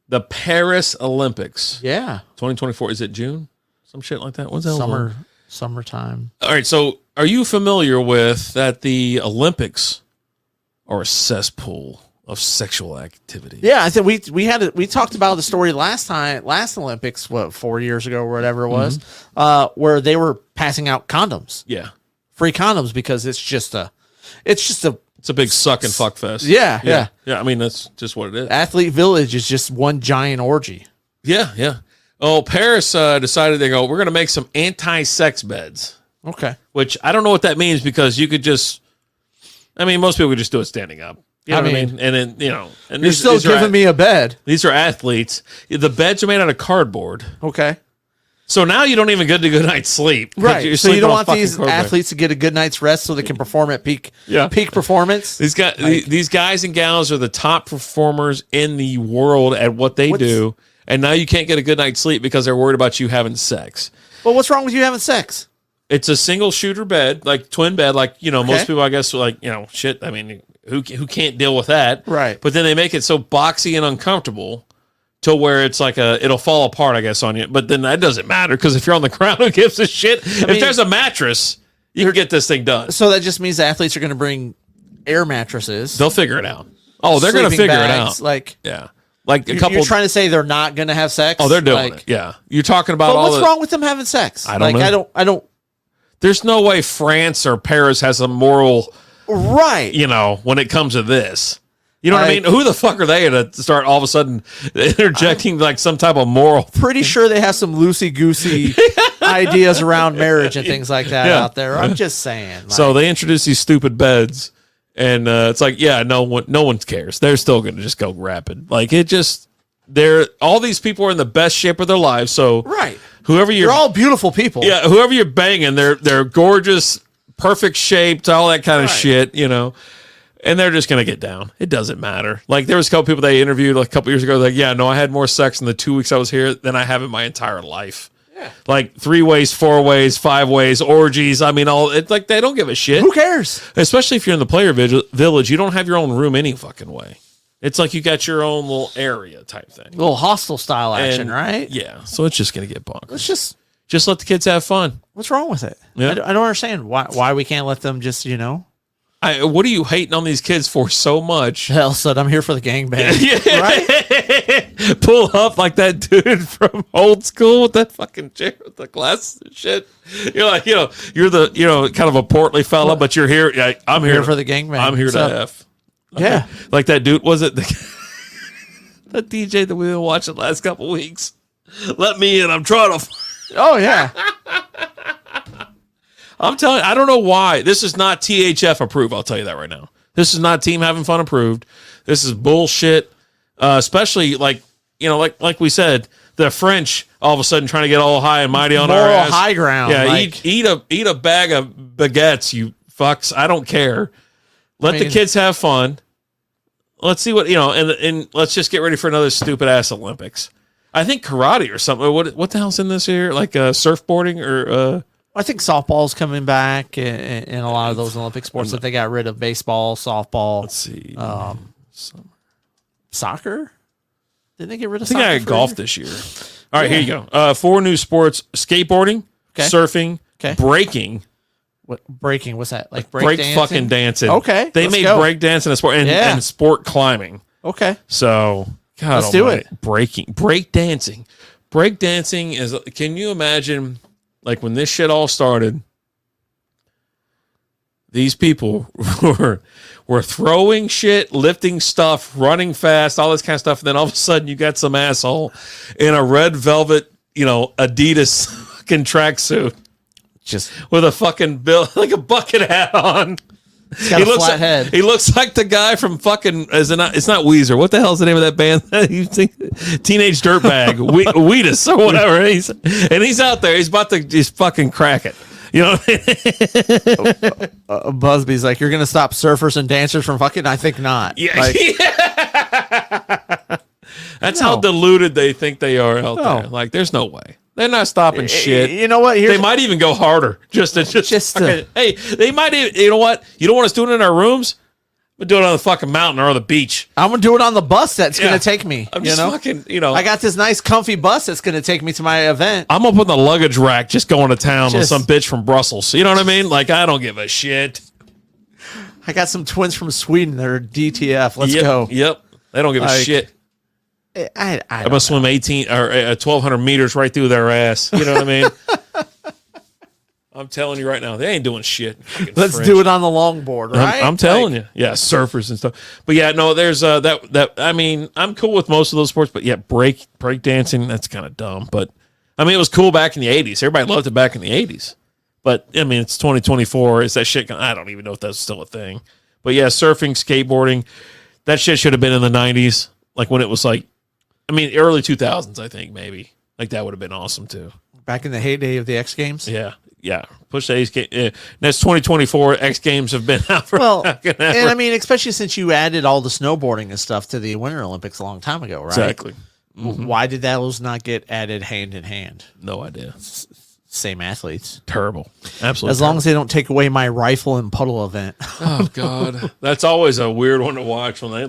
The Paris Olympics. Yeah. 2024. Is it June? Some shit like that. What's that? Summertime. All right, so are you familiar with that the Olympics are a cesspool of sexual activity? Yeah, I think we talked about the story last Olympics, 4 years ago or whatever it was, where they were passing out condoms. Yeah. Free condoms because it's a big suck and fuck fest. Yeah. I mean, that's just what it is. Athlete Village is just one giant orgy. Yeah. Oh, Paris decided we're going to make some anti-sex beds. Okay. Which I don't know what that means because you could most people could just do it standing up. You know what I mean? And then, and you're still giving me a bed. These are athletes. The beds are made out of cardboard. Okay. So now you don't even get a good night's sleep. Right. So you don't want these athletes to get a good night's rest so they can perform at peak performance. These guys and gals are the top performers in the world at what they do. And now you can't get a good night's sleep because they're worried about you having sex. Well, what's wrong with you having sex? It's a single shooter bed, like twin bed, like, most people, I guess, like, shit. I mean, who can't deal with that? Right. But then they make it so boxy and uncomfortable to where it's like it'll fall apart, I guess, on you. But then that doesn't matter because if you're on the ground, who gives a shit? If there's a mattress, you can get this thing done. So that just means the athletes are going to bring air mattresses. They'll figure it out. Oh, they're going to figure it out. Yeah. Like a couple. You're trying to say they're not going to have sex? Oh, they're doing it. Yeah. You're talking about what's wrong with them having sex? I don't know. I don't. There's no way France or Paris has a moral. Right. When it comes to this. You know what I mean? Who the fuck are they to start all of a sudden interjecting like some type of moral? Pretty sure they have some loosey-goosey ideas around marriage and things like that out there. I'm just saying. So they introduce these stupid beds, and it's like, no one cares. They're still going to just go rapid. Like all these people are in the best shape of their lives. So right, they're all beautiful people. Yeah, whoever you're banging, they're gorgeous, perfect shaped, all that kind of shit. And they're just going to get down. It doesn't matter. Like, there was a couple people they interviewed like a couple years ago. Like, I had more sex in the 2 weeks I was here than I have in my entire life. Yeah. Like 3 ways, 4 ways, 5 ways, orgies. I mean, it's like they don't give a shit. Who cares? Especially if you're in the player village, you don't have your own room any fucking way. It's like you got your own little area type thing. A little hostile style action, right? Yeah. So it's just going to get bonkers. Let's just let the kids have fun. What's wrong with it? Yeah. I don't understand why we can't let them just, what are you hating on these kids for so much? Hell said, I'm here for the gangbang. Right? Pull up like that dude from Old School with that fucking chair with the glasses and shit. You're like, you're the, kind of a portly fella, but you're here. I'm here for the gangbang. I'm here to F. Yeah. Like that dude, was it that DJ that we've been watching the last couple weeks? Let me in. I'm trying to. Oh yeah. I'm telling you, I don't know why. This is not THF approved. I'll tell you that right now. This is not Team Having Fun approved. This is bullshit. Especially like we said, the French all of a sudden trying to get all high and mighty on our Moral ass. high ground. Yeah, like, eat a bag of baguettes, you fucks. I don't care. Let the kids have fun. Let's see what and let's just get ready for another stupid ass Olympics. I think karate or something. What the hell's in this here? Like surfboarding or I think softball's coming back in a lot of those Olympic sports that they got rid of: baseball, softball. Let's see, soccer. Didn't they get rid of? I think soccer I had golf this year. All right, here you go. 4 new sports: skateboarding, surfing, breaking. What breaking? What's that? Like break dancing? fucking dancing. Okay, they made break dancing a sport and sport climbing. Okay, so God, let's do it. Break dancing is. Can you imagine? Like when this shit all started, these people were throwing shit, lifting stuff, running fast, all this kind of stuff. And then all of a sudden you got some asshole in a red velvet, Adidas fucking tracksuit. Just with a fucking like a bucket hat on. He's got a flat head. He looks like the guy from fucking. It's not Weezer. What the hell's the name of that band? Teenage Dirtbag, Wheatus or whatever. He's out there. He's about to just fucking crack it. You know what I mean? Busby's like, you're gonna stop surfers and dancers from fucking? I think not. Yeah. Like, That's how deluded they think they are out there. Like, there's no way. They're not stopping shit. You know what? They might even go harder. Hey, they might even, you know what? You don't want us doing it in our rooms? We'll do it on the fucking mountain or on the beach. I'm going to do it on the bus that's going to take me. I'm just fucking, I got this nice comfy bus that's going to take me to my event. I'm going to put in the luggage rack just going to town with some bitch from Brussels. You know what I mean? Like, I don't give a shit. I got some twins from Sweden that are DTF. Let's go. Yep. They don't give a shit. I'm gonna swim 18 or 1,200 meters right through their ass. You know what I mean? I'm telling you right now, they ain't doing shit. Let's do it on the longboard, right? I'm telling you, surfers and stuff. But yeah, no, there's that. I mean, I'm cool with most of those sports, but yeah, break dancing, that's kind of dumb. But I mean, it was cool back in the '80s. Everybody loved it back in the '80s. But I mean, it's 2024. Is that shit? I don't even know if that's still a thing. But yeah, surfing, skateboarding, that shit should have been in the '90s, like when it was like. I mean, early 2000s, I think, maybe. Like, that would have been awesome, too. Back in the heyday of the X Games? Yeah. Push the X Games. That's 2024. X Games have been out for and I mean, especially since you added all the snowboarding and stuff to the Winter Olympics a long time ago, right? Exactly. Mm-hmm. Why did those not get added hand in hand? No idea. Same athletes. Terrible. Absolutely. As long as they don't take away my rifle and puddle event. Oh, God. That's always a weird one to watch when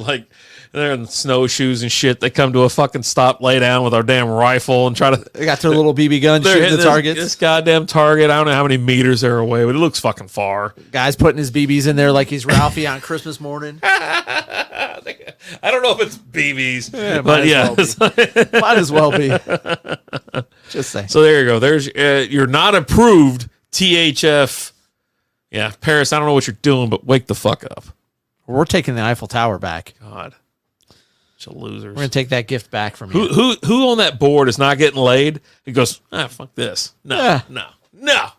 they're in snowshoes and shit. They come to a fucking stop, lay down with our damn rifle and try to. They got their little BB gun shooting the targets. This goddamn target. I don't know how many meters they're away, but it looks fucking far. Guy's putting his BBs in there like he's Ralphie on Christmas morning. I don't know if it's BBs, might as well be. Just saying. So there you go. There's you're not approved THF. Yeah, Paris. I don't know what you're doing, but wake the fuck up. We're taking the Eiffel Tower back. God. Losers. We're gonna take that gift back from you. Who on that board is not getting laid? He goes, fuck this. No. They're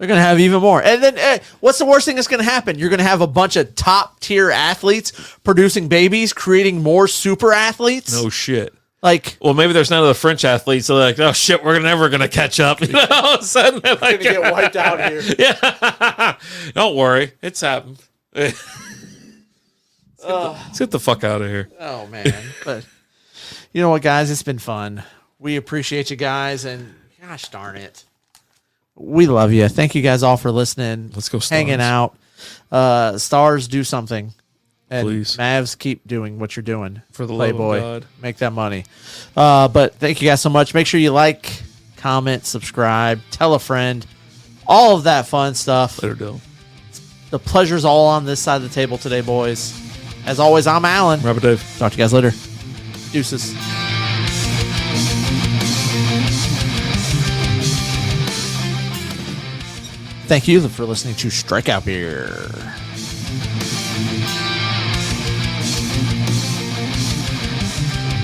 gonna have even more. And then, what's the worst thing that's gonna happen? You're gonna have a bunch of top tier athletes producing babies, creating more super athletes. No shit. Like, well, maybe there's none of the French athletes. So they're like, oh shit, we're never gonna catch up. You know, all of a sudden they're like, gonna get wiped out here. Yeah. Don't worry, it's happened. Let's get the fuck out of here. Oh, man. But you know what, guys? It's been fun. We appreciate you guys. And gosh darn it. We love you. Thank you guys all for listening. Let's go Stars. Hanging out. Stars, do something. And please. Mavs, keep doing what you're doing. For the Playboy. love of God. Make that money. But thank you guys so much. Make sure you like, comment, subscribe, tell a friend. All of that fun stuff. Later, Dill. The pleasure's all on this side of the table today, boys. As always, I'm Alan. Robert Dave. Talk to you guys later. Deuces. Thank you for listening to Strikeout Beer.